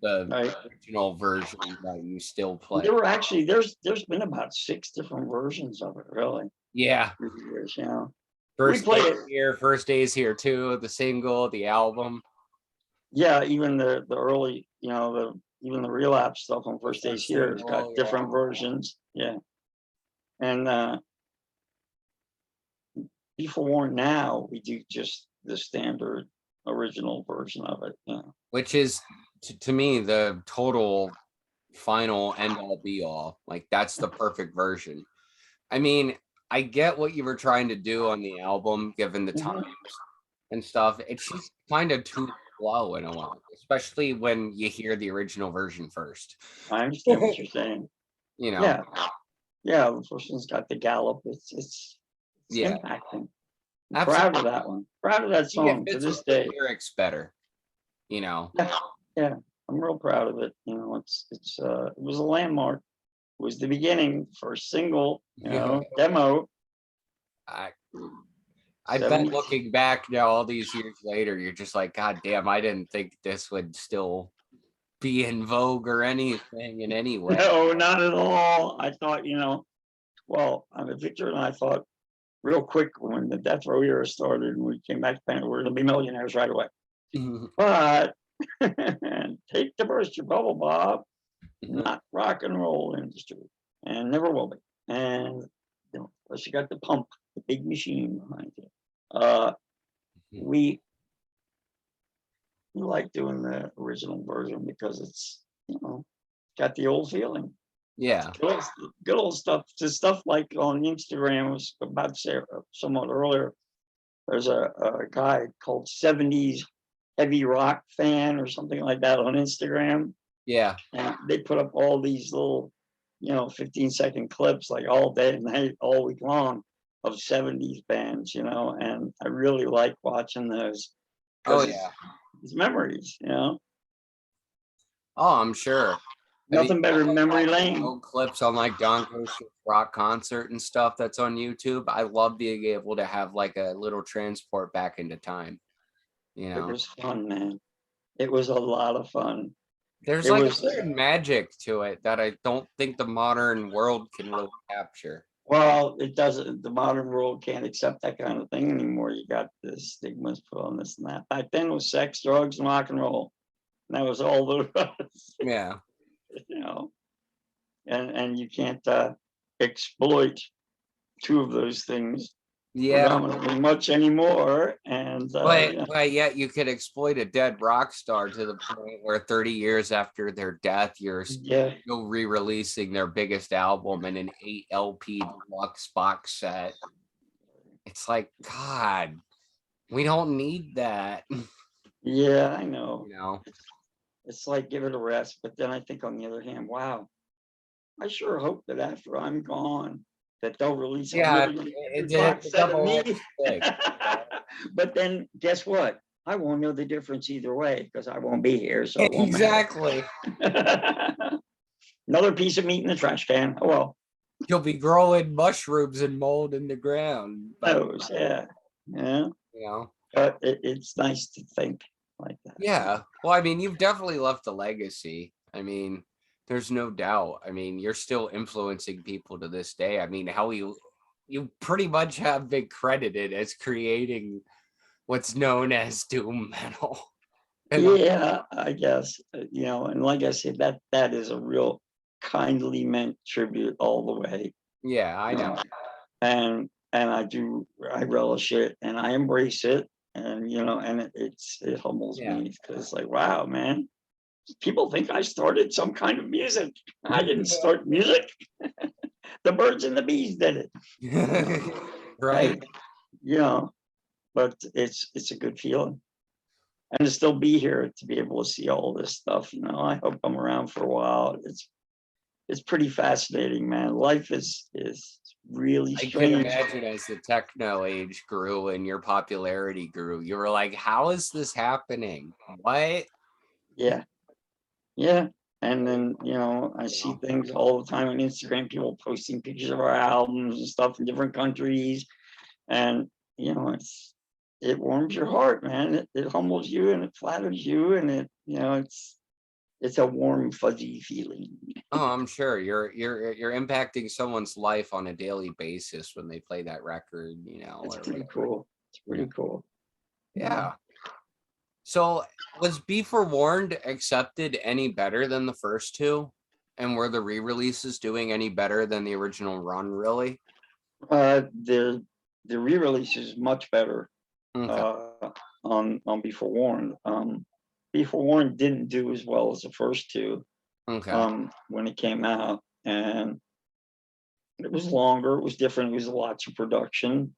the right. original version that you still play. There were actually there's been about 6 different versions of it, really, Yeah. through the years. We First played Days it. Here, First Days Here too, the single, the album. Yeah, even the early, even the relapse stuff on The First Days first Here has single, got yeah. different versions. Yeah, and Before Warned now we do just the standard original version of it. Which is to me the total final end all be all. Like that's the perfect version. I mean, I get what you were trying to do on the album, given the Mhm. times and stuff. It's just kind of too slow in a way, especially when you hear the original version first. I understand what you're saying. You know, Yeah, yeah. The first one's got the gallop. It's yeah, impacting. I'm proud absolutely. of that one. Proud of that I think it song to fits with this the day. lyrics better. You know, Yeah, yeah. I'm real proud of it. It was a landmark. It was the beginning, first single, demo. I I bet 70. looking back now, all these years later, you're just like, God damn, I didn't think this would still be in vogue or anything in any way. No, not at all. I thought, well, I'm a Victor, and I thought real quick when the death row era started and we came back to Pentagram, we're going to be millionaires right away. But take the burst your bubble, Bob. Not rock and roll industry, and never will be. And plus you got the pump, the big machine behind you. We like doing the original version because it's got the old feeling. Yeah. Good old stuff. The stuff like on Instagram, I was about to say somewhat earlier. There's a guy called 70s Heavy Rock Fan or something like that on Instagram. Yeah. And they put up all these little, 15-second clips like all day and night, all week long of 70s bands, and I really like watching those Oh, because yeah. it's memories. Oh, I'm sure. Have you Nothing better than memory lane. old clips on like Don Coast's rock concert and stuff that's on YouTube? I love being able to have like a little transport back into time. It was fun, man. It was a lot of fun. There's It like a was certain magic to it that I don't think the modern world can really capture. Well, it doesn't. The modern world can't accept that kind of thing anymore. You got the stigmas put on this and that. Back then it was sex, drugs, and rock and roll. And that was all there was, Yeah. you know. And you can't exploit 2 of those things Yeah. predominantly much anymore. And But yet you could exploit a dead rock star to the point where 30 years after their death, you're yeah, still re-releasing their biggest album in an 8 LP deluxe box set. It's like, God, we don't need that. yeah, I know. You know? It's like give it a rest. But then I think on the other hand, wow, I sure hope that after I'm gone, that they'll release a Yeah, really it good did box set of me. thing. But then guess what? I won't know the difference either way because I won't be here. So it won't Exactly. matter. Another piece of meat in the trash can. Oh well. You'll be growing mushrooms and mold in the ground. Those, yeah, yeah. You know, But it's nice to think like that. yeah. Well, I mean, you've definitely left a legacy. I mean, there's no doubt. I mean, you're still influencing people to this day. I mean, how you pretty much have been credited as creating what's known as doom metal. Yeah, I guess, and like I said, that is a real kindly meant tribute all the way. Yeah, I know. And I relish it and I embrace it, and it humbles Yeah. me because like, wow, man, people think I started some kind of music. I didn't start music. The birds and the bees did it. Right. Hey, you know, but it's a good feeling. And to still be here to be able to see all this stuff, I hope I'm around for a while. It's pretty fascinating, man. Life is really I can strange. imagine as the techno age grew and your popularity grew, you were like, how is this happening? What? Yeah, yeah. And then, I see things all the time on Instagram, people posting pictures of our albums and stuff in different countries. And, it warms your heart, man. It humbles you and it flatters you. And it's a warm, fuzzy feeling. Oh, I'm sure you're impacting someone's life on a daily basis when they play that record, It's or pretty whatever. cool. It's pretty cool. Yeah. So was Be Forewarned accepted any better than the first two? And were the re-releases doing any better than the original run, really? The re-release is much better Okay. on Before Warned. Before Warned didn't do as well as the first two Okay. when it came out, and it was longer. It was different. It was lots of production,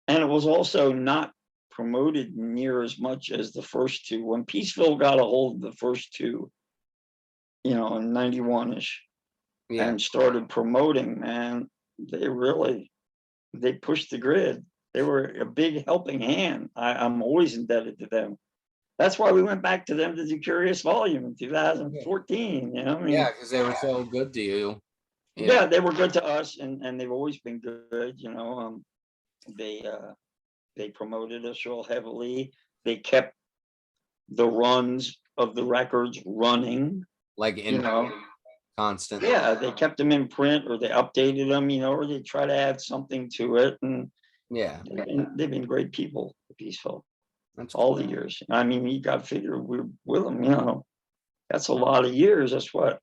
and it was also not promoted near as much as the first two. When Peaceville got a hold of the first two, in '91 ish, Yeah. and started promoting, man, they pushed the grid. They were a big helping hand. I'm always indebted to them. That's why we went back to them to do Curious Volume in 2014. I Yeah, mean, because they were so good to you. yeah, they were good to us, and they've always been good. They they promoted us real heavily. They kept the runs of the records running. Like You in know, constant. yeah, they kept them in print, or they updated them. Or they try to add something to it, and Yeah, they've been great people. Peaceful that's all cool. the years. I mean, you got to figure we're with them. That's a lot of years. That's what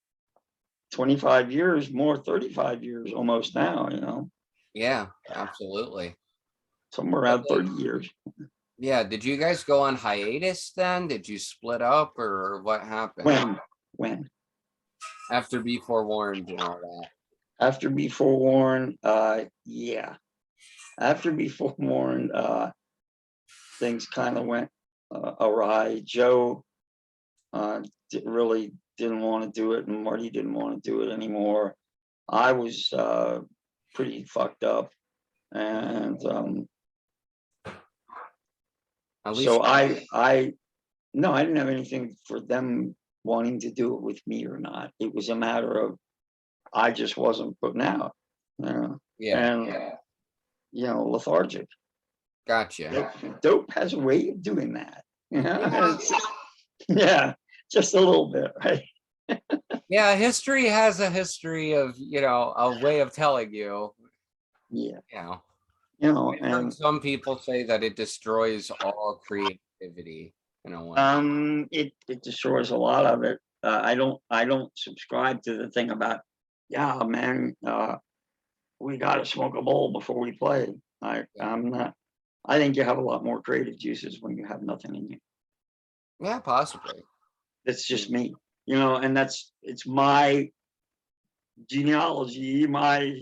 25 years, more 35 years almost now. Yeah, absolutely. Somewhere But around 30 years. yeah, did you guys go on hiatus then? Did you split up or what happened When after Be Forewarned and all that? after Be Forewarned, yeah, after Be Forewarned, things kind of went awry. Joe really didn't want to do it, and Marty didn't want to do it anymore. I was pretty fucked up, and At least so I no, I didn't have anything for them wanting to do it with me or not. It was a matter of I just wasn't putting out, yeah, and lethargic. gotcha. Dope has a way of doing that. Yeah, just a little bit, right? Yeah, history has a history of, a way of telling you, Yeah, you know. I've heard and some people say that it destroys all creativity, it destroys a lot of it. I don't subscribe to the thing about, yeah, man, we got to smoke a bowl before we play. I'm not. I think you have a lot more creative juices when you have nothing in you. Yeah, possibly. That's just me, and it's my genealogy, my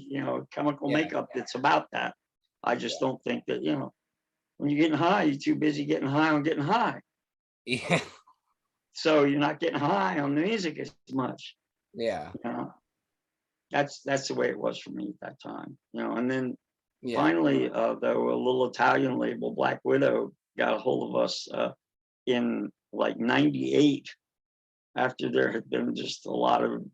chemical Yeah. makeup that's about that. I just don't think that when you're getting high, you're too busy getting high on getting high, Yeah. so you're not getting high on the music as much. Yeah. You know, that's the way it was for me at that time. And then Yeah. finally, though, a little Italian label, Black Widow, got a hold of us in like '98, after there had been just a lot of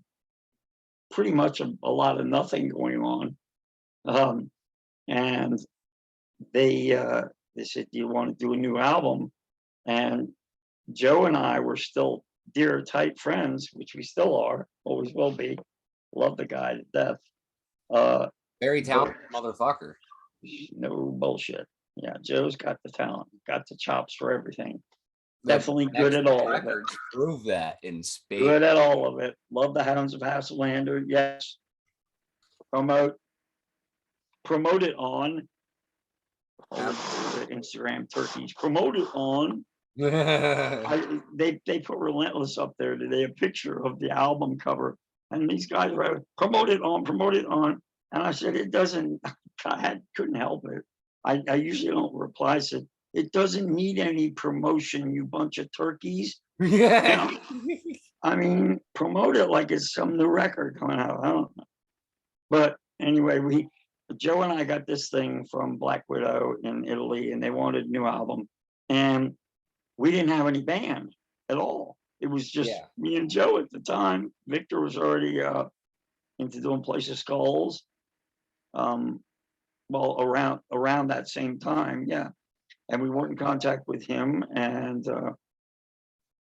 pretty much a lot of nothing going on. And they said, "Do you want to do a new album?" And Joe and I were still dear, tight friends, which we still are, always will be. Love the guy to death. Very But talented motherfucker. no bullshit. Yeah, Joe's got the talent, got the chops for everything. The Definitely good next at all of it. records prove that in spades. Good at all of it. Love the Hounds of Hasselander. Yes. Promote it on the Instagram turkeys. Promote it on. They put Relentless up there today, a picture of the album cover, and these guys wrote promote it on, and I said it doesn't. Couldn't help it. I usually don't reply. I said it doesn't need any promotion, you bunch of turkeys. You know? I mean, promote it like it's some new record coming out. I don't know. But anyway, Joe and I got this thing from Black Widow in Italy, and they wanted a new album, and we didn't have any band at all. It was just me and Joe at the time. Victor was already into doing Place of Skulls. Well, around that same time, yeah. And we weren't in contact with him, and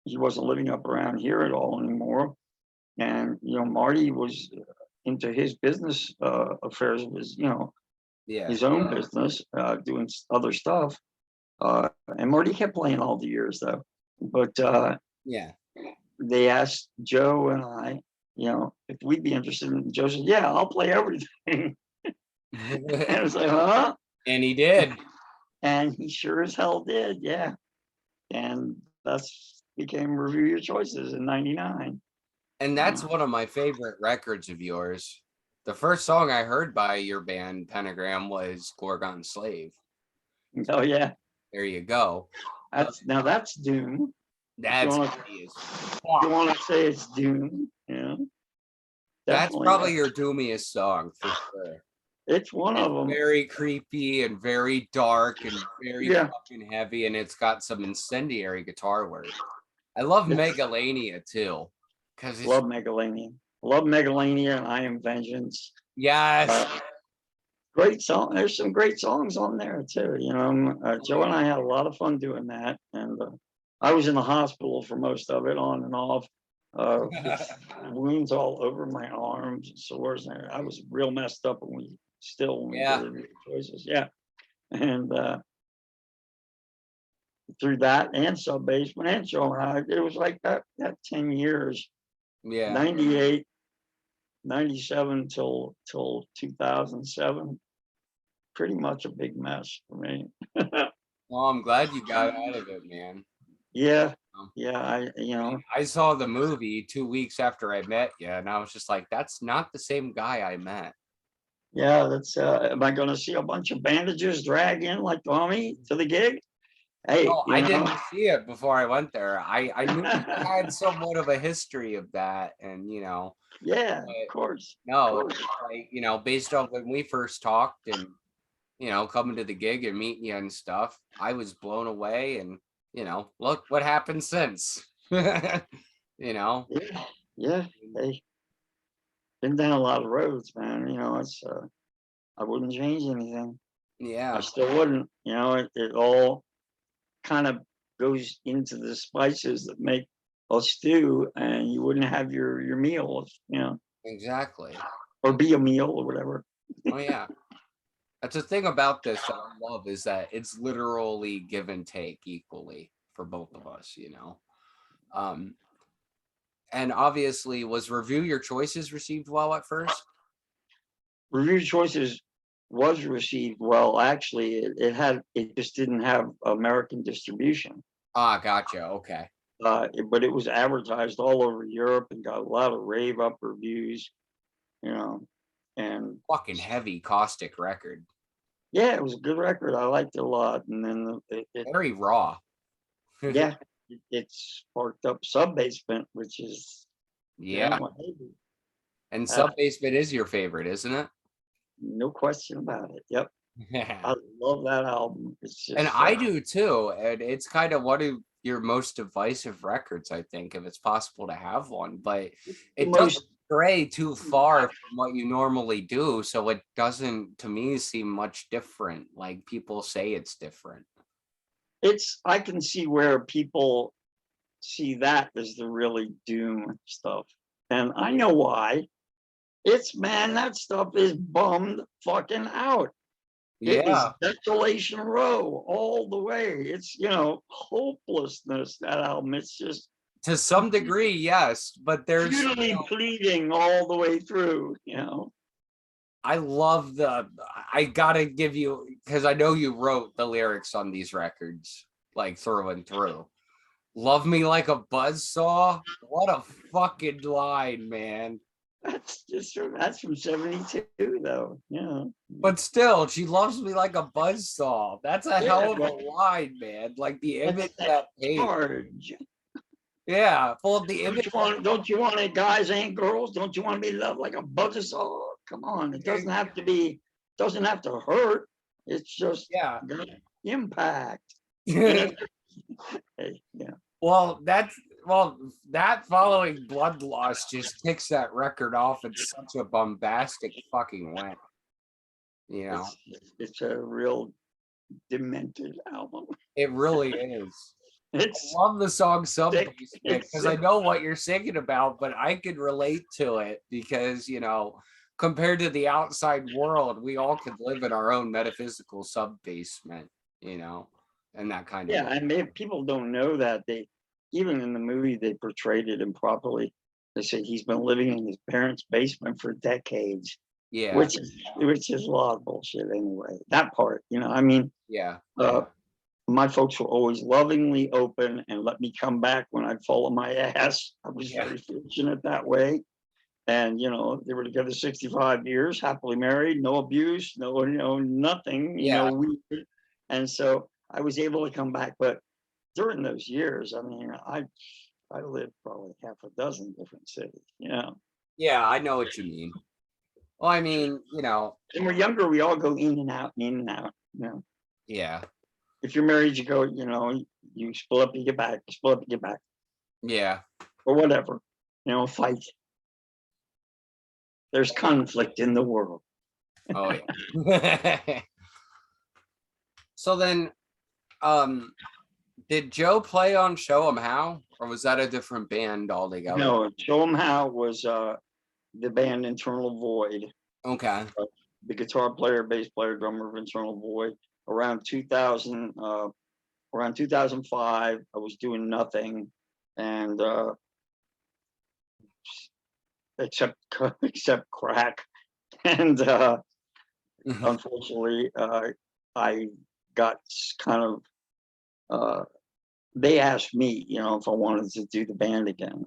he wasn't living up around here at all anymore. And Marty was into his business affairs of his, his own business, doing other stuff. And Marty kept playing all the years though. But they asked Joe and I, if we'd be interested. And Joe said, "Yeah, I'll play everything." And I was like, "Huh?" And he did. And he sure as hell did, yeah. And that's became Review Your Choices in '99. And that's one of my favorite records of yours. The first song I heard by your band Pentagram was Gorgon Slave. Oh yeah. There you go. That's Doom. That's you want to say it's Doom, That's probably your doomiest song for sure. It's one of them. Very creepy and very dark and very fucking heavy, and it's got some incendiary guitar work. I love Megalania too. Love Megalania. Love Megalania and I Am Vengeance. Yes. Great song. There's some great songs on there too. Joe and I had a lot of fun doing that, and I was in the hospital for most of it, on and off. Wounds all over my arms, and sores. And I was real messed up when we did Review Your Choices. Yeah, and through that and Sub Basement and Joe and I, it was like that 10 years. Yeah. 98, 97 till 2007. Pretty much a big mess for me. Well, I'm glad you got out of it, man. Yeah. I saw the movie 2 weeks after I met you, and I was just like, that's not the same guy I met. Yeah, that's am I gonna see a bunch of bandages drag in like Tommy to the gig? Hey, no, I didn't see it before I went there. I knew you had somewhat of a history of that, and yeah, of course. No, of course. Based on when we first talked and coming to the gig and meeting you and stuff, I was blown away, and look what happened since. Yeah. Hey, been down a lot of roads, man. It's I wouldn't change anything. Yeah, I still wouldn't. It all kind of goes into the spices that make a stew, and you wouldn't have your meal, exactly, or be a meal or whatever. Oh yeah, that's the thing about this that I love, is that it's literally give and take equally for both of us, and obviously, was Review Your Choices received well at first? Review Your Choices was received well. Actually, it just didn't have American distribution. Ah, gotcha. Okay. But it was advertised all over Europe and got a lot of rave up reviews, and fucking heavy, caustic record. Yeah, it was a good record. I liked it a lot. And then very raw. Yeah, it sparked up Sub Basement, which is and Sub Basement is your favorite, isn't it? No question about it. Yep. I love that album. It's just, and I do too. And it's kind of one of your most divisive records, I think, if it's possible to have one. But it stray too far from what you normally do, so it doesn't, to me, seem much different. Like people say it's different. I can see where people see that as the really doom stuff. And I know why. Man, that stuff is bummed fucking out. It is Yeah, Desolation Row all the way. It's, hopelessness, that album. It's just to some degree, yes, but there's, futilely pleading all the way through. I love I gotta give you, because I know you wrote the lyrics on these records, like through and through. Love me like a buzzsaw. What a fucking line, man. That's from 72 though. Yeah. But still, she loves me like a buzzsaw. That's a Yeah, hell of a line, man. Like the image that's that paint. charge. Yeah, well, the image. Don't you want it, guys and girls? Don't you want to be loved like a buzzsaw? Come on, it doesn't have to hurt. It's just Yeah. impact. Hey, yeah. Well, that following Blood Loss just kicks that record off in such a bombastic fucking way. You know, It's a real demented album. it really is. I It's love the song Sub sick. Basement It's because I sick. know what you're singing about, but I could relate to it because, compared to the outside world, we all could live in our own metaphysical sub basement, and that kind of Yeah, way. and people don't know that. Even in the movie, they portrayed it improperly. They said he's been living in his parents' basement for decades, Yeah, which is a lot of bullshit anyway. That part, I mean, yeah, uh, yeah, my folks were always lovingly open and let me come back when I'd fall on my ass. I was yeah, very fortunate that way. And they were together 65 years, happily married, no abuse, no, nothing, yeah. weird. And so I was able to come back. But during those years, I mean, I lived probably half a dozen different cities. Yeah, I know what you mean. Well, I mean, And we're younger, we all go in and out and in and out. yeah, If you're married, you go, you split up, you get back, you split up, you get back, yeah. or whatever, fight. There's conflict in the world. Oh yeah. So then, um, did Joe play on Show 'Em How, or was that a different band altogether? No, Show 'em How was the band Internal Void. Okay. The guitar player, bass player, drummer of Internal Void. Around 2005, I was doing nothing, and except except crack, and unfortunately, I got kind of. They asked me, if I wanted to do the band again.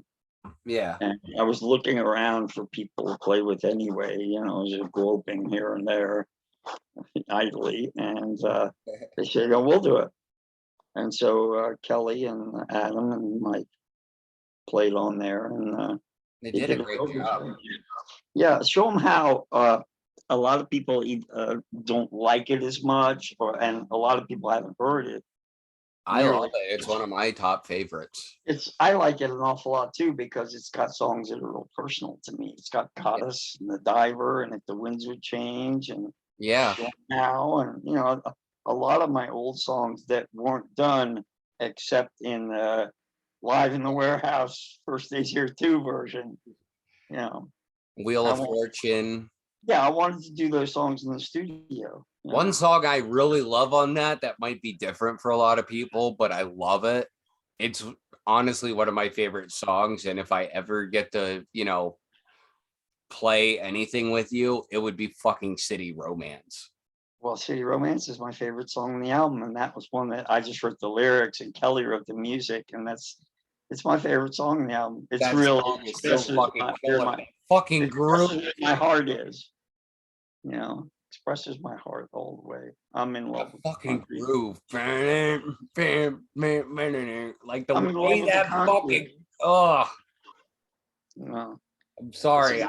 Yeah. And I was looking around for people to play with anyway, just groping here and there idly. And they said, "Oh, we'll do it." And so Kelly and Adam and Mike played on there, and They they did a did a great real good job. job. Yeah, Show 'em How. A lot of people don't like it as much, and a lot of people haven't heard it I nearly. love it. It's one of my top favorites. I like it an awful lot too because it's got songs that are real personal to me. It's got Goddess and The Diver and If the Winds Would Change and Yeah. Show 'em Now, and a lot of my old songs that weren't done except in Live in the Warehouse First Days Here 2 version. You know, Wheel I of want, Fortune. yeah, I wanted to do those songs in the studio. One song I really love on that might be different for a lot of people, but I love it. It's honestly one of my favorite songs. And if I ever get to, play anything with you, it would be fucking City Romance. Well, City Romance is my favorite song on the album, and that was one that I just wrote the lyrics and Kelly wrote the music, and it's my favorite song on the album. It's That really song is so expresses fucking killer. Fucking groove. what my heart is. Expresses my heart all the way. I'm in love with the Fucking country. groove. Like the I'm in love way with the that fucking country. I'm sorry.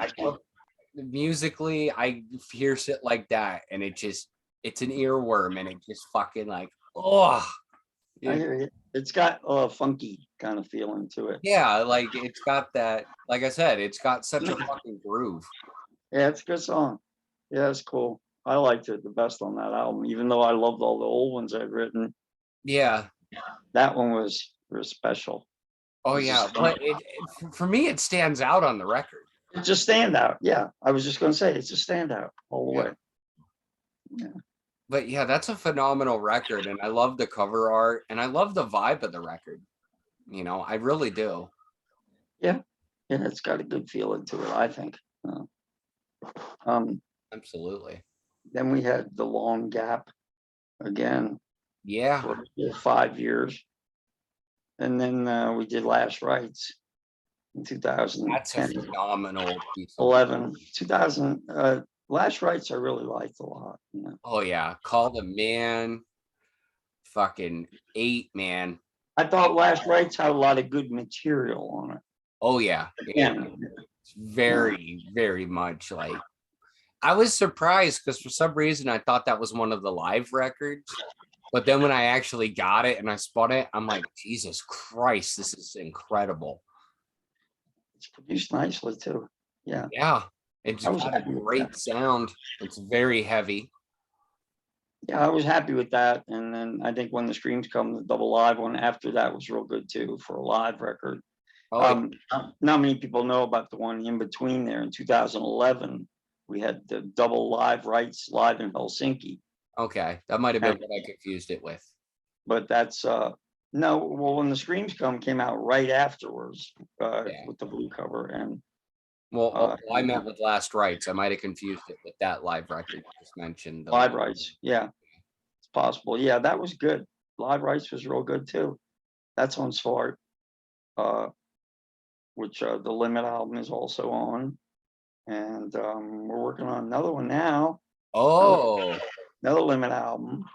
Musically, I hear shit like that and it's an earworm and it just fucking like I hear you. It's got a funky kind of feeling to it. Yeah, like it's got that, like I said, it's got such a fucking groove. Yeah, it's a good song. Yeah, it's cool. I liked it the best on that album, even though I loved all the old ones I'd written. Yeah. That one was special. Oh It's yeah, just, but for me it stands out on the record. it's a standout. Yeah, I was just going to say it's a standout all the way. Yeah. But yeah, that's a phenomenal record, and I love the cover art, and I love the vibe of the record. You know, I really do. Yeah, yeah, it's got a good feeling to it, I think. Um, Absolutely. then we had the long gap again Yeah, for 5 years, and then we did Last Rites in that's a 2010, phenomenal piece of. 11, 2000. Last Rites I really liked a lot. Yeah. Oh yeah, Call the Man, fucking 8 man. I thought Last Rites had a lot of good material on it. Oh yeah, Yeah, it's very very much like. I was surprised because for some reason I thought that was one of the live records. But then when I actually got it and I spun it, I'm like, Jesus Christ, this is incredible. it's produced nicely too. Yeah, Yeah, it's I was got a happy with great that. sound. It's very heavy. Yeah, I was happy with that. And then I think When the Screams Come, the double live one after that was real good too for a live record. Oh, Not many people know about the one in between there in 2011. We had the double live rights live in Helsinki. okay. That might have been And, what I confused it with. but that's no, well, When the Screams Come came out right afterwards Yeah. with the blue cover. And Well, I meant with Last Rites. I might have confused it with that live record you just mentioned. live rights. Yeah, it's possible. Yeah, that was good. Live rights was real good too. That's on Swart, which the Limit album is also on. And we're working on another one now. Oh, Another Limit album.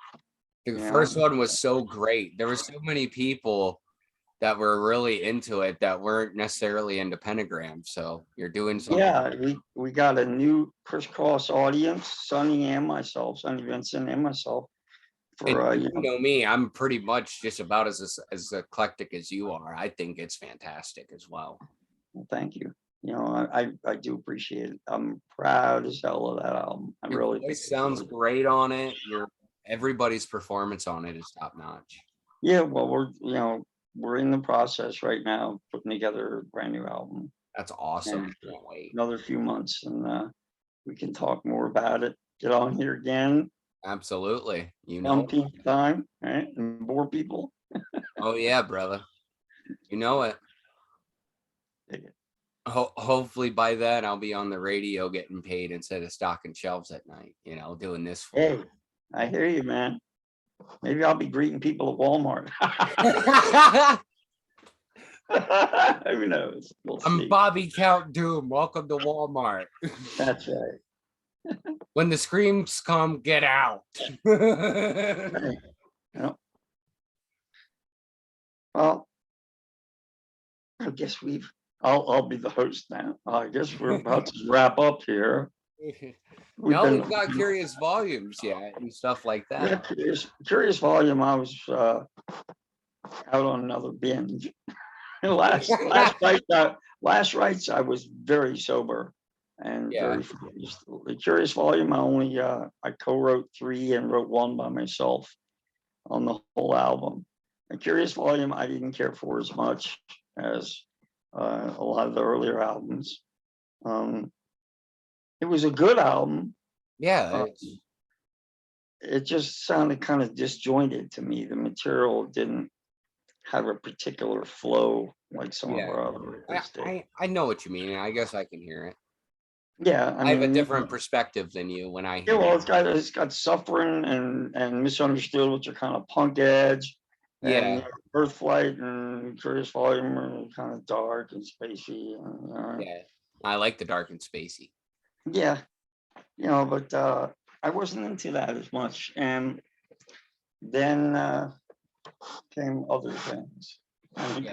the Yeah. first one was so great. There were so many people that were really into it that weren't necessarily into Pentagram. So you're doing something. Yeah, we got a new crisscross audience, Sonny and myself, Sonny Vincent and myself. For You know me, I'm pretty much just about as eclectic as you are. I think it's fantastic as well. thank you. You know, I do appreciate it. I'm proud as hell of that album. I Your really voice sounds great on it. Everybody's performance on it is top notch. Yeah, well, we're in the process right now putting together a brand new album. That's awesome. And Can't wait. another few months, and we can talk more about it. Get on here again. Absolutely. You know. Umpteenth time, right? And more people. Oh yeah, brother. You know it. Hopefully by then I'll be on the radio getting paid instead of stocking shelves at night, you know, doing this for Hey, I hear you, man. Maybe I'll be greeting people at Walmart. Who knows? We'll I'm see. Bobby Count Doom. Welcome to Walmart. That's right. When the screams come, get out. Right. Yep. Well, I guess I'll be the host now. I guess we're about to wrap up here. No, we've got Curious Volumes yet and stuff like that. Yeah, Curious Volume. I was out on another binge. last rights, I was very sober and very focused. The Curious Volume, I co-wrote 3 and wrote 1 by myself on the whole album. The Curious Volume, I didn't care for as much as a lot of the earlier albums. It was a good album. Yeah. It just sounded kind of disjointed to me. The material didn't have a particular flow like some of our other records did. I know what you mean. I guess I can hear it. Yeah, I have a different perspective than you when I hear. Yeah, well, it's got Suffering and Misunderstood, which are kind of punk edge. Yeah. And Earth Flight and Curious Volume are kind of dark and spacey. Yeah, I like the dark and spacey. Yeah, but I wasn't into that as much. And then came other things. Hang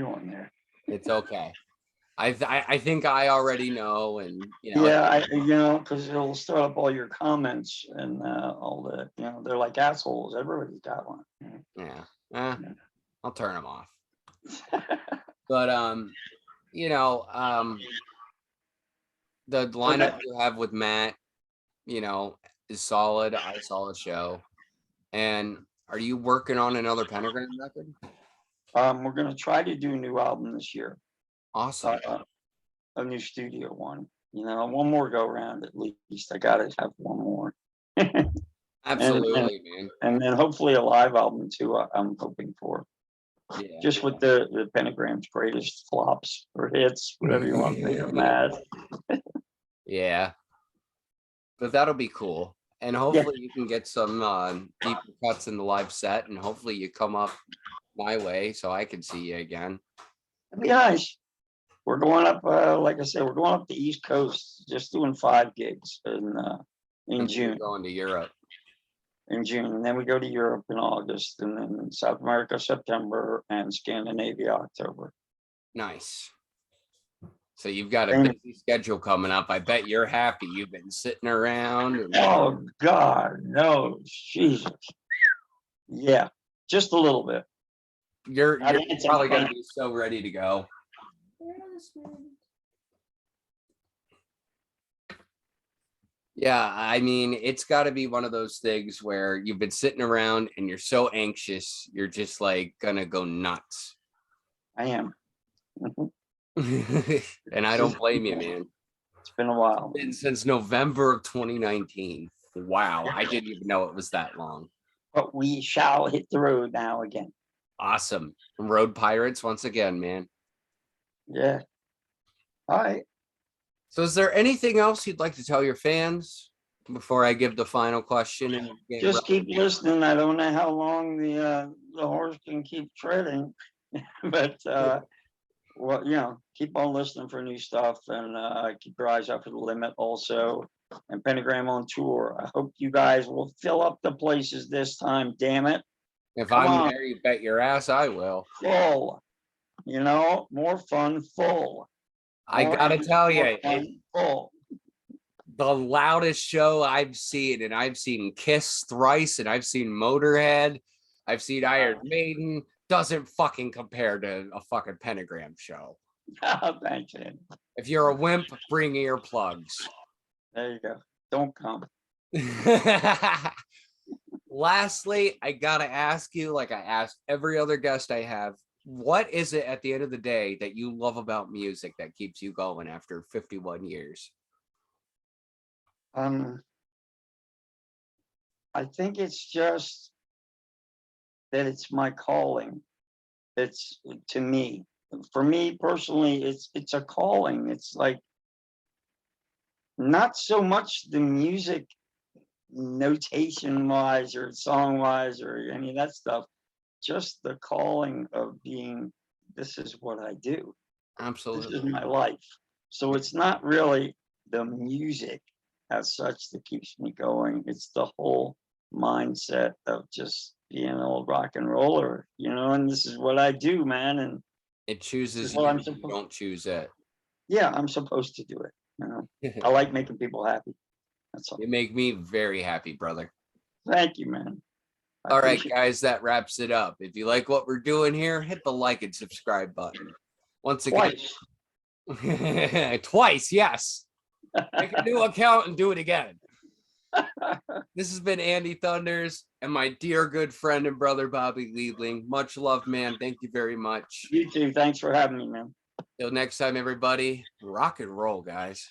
on there. It's okay. I think I already know, and Yeah, because it'll start up all your comments and all the, they're like assholes. Everybody's got one. yeah, eh, Yeah. I'll turn them off. But you know, the lineup you have with Matt, is solid. I saw the show. And are you working on another Pentagram record? We're gonna try to do a new album this year, Awesome. a new studio one. One more go round at least. I gotta have one more, and Absolutely, man. and then hopefully a live album too. I'm hoping for. Yeah. Just with the Pentagram's greatest flops or hits, whatever you want to think of, Mad. Yeah. But that'll be cool. And Yeah, hopefully you can get some deeper cuts in the live set, and hopefully you come up my way so I can see you again. it'd be nice. We're going up, like I said, we're going up the East Coast, just doing 5 gigs in And June. going to Europe. In June, and then we go to Europe in August, and then South America September, and Scandinavia October. Nice. So you've got a And, busy schedule coming up. I bet you're happy. You've been sitting around. And oh God, no, Jesus, yeah, just a little bit. you're It's probably going to be so ready to go. Yeah, I mean, it's got to be one of those things where you've been sitting around and you're so anxious, you're just like gonna go nuts. I am. And I don't blame you, man. It's been a while. It's been since November of 2019. Wow, I didn't even know it was that long. But we shall hit the road now again. Awesome. Road Pirates once again, man. Yeah. All right. So is there anything else you'd like to tell your fans before I give the final question? And Just keep listening. I don't know how long the horse can keep treading, but well, keep on listening for new stuff, and keep your eyes out for the limit also, and Pentagram on tour. I hope you guys will fill up the places this time. Damn it! If Come I'm on. there, you bet your ass I will. Full. More fun. Full. I More gotta energy, tell more you, fun, full. the loudest show I've seen, and I've seen Kiss thrice, and I've seen Motorhead, I've seen Iron Maiden, doesn't fucking compare to a fucking Pentagram show. Thanks, Ed. If you're a wimp, bring earplugs. There you go. Don't come. Lastly, I gotta ask you, like I asked every other guest I have, what is it at the end of the day that you love about music that keeps you going after 51 years? I think it's just that it's my calling. It's to me, for me personally, it's a calling. It's like not so much the music notation wise or song wise or any of that stuff, just the calling of being, this is what I do. Absolutely. This is my life. So it's not really the music as such that keeps me going. It's the whole mindset of just being an old rock and roller, and this is what I do, man. And it chooses you, you don't choose it. Yeah, I'm supposed to do it. I like making people happy. That's all. You make me very happy, brother. Thank you, man. All right, guys, that wraps it up. If you like what we're doing here, hit the like and subscribe button. Once again, twice, yes. Make a new account and do it again. This has been Andy Thunders and my dear good friend and brother, Bobby Liebling. Much love, man. Thank you very much. You too. Thanks for having me, man. Till next time, everybody, rock and roll, guys.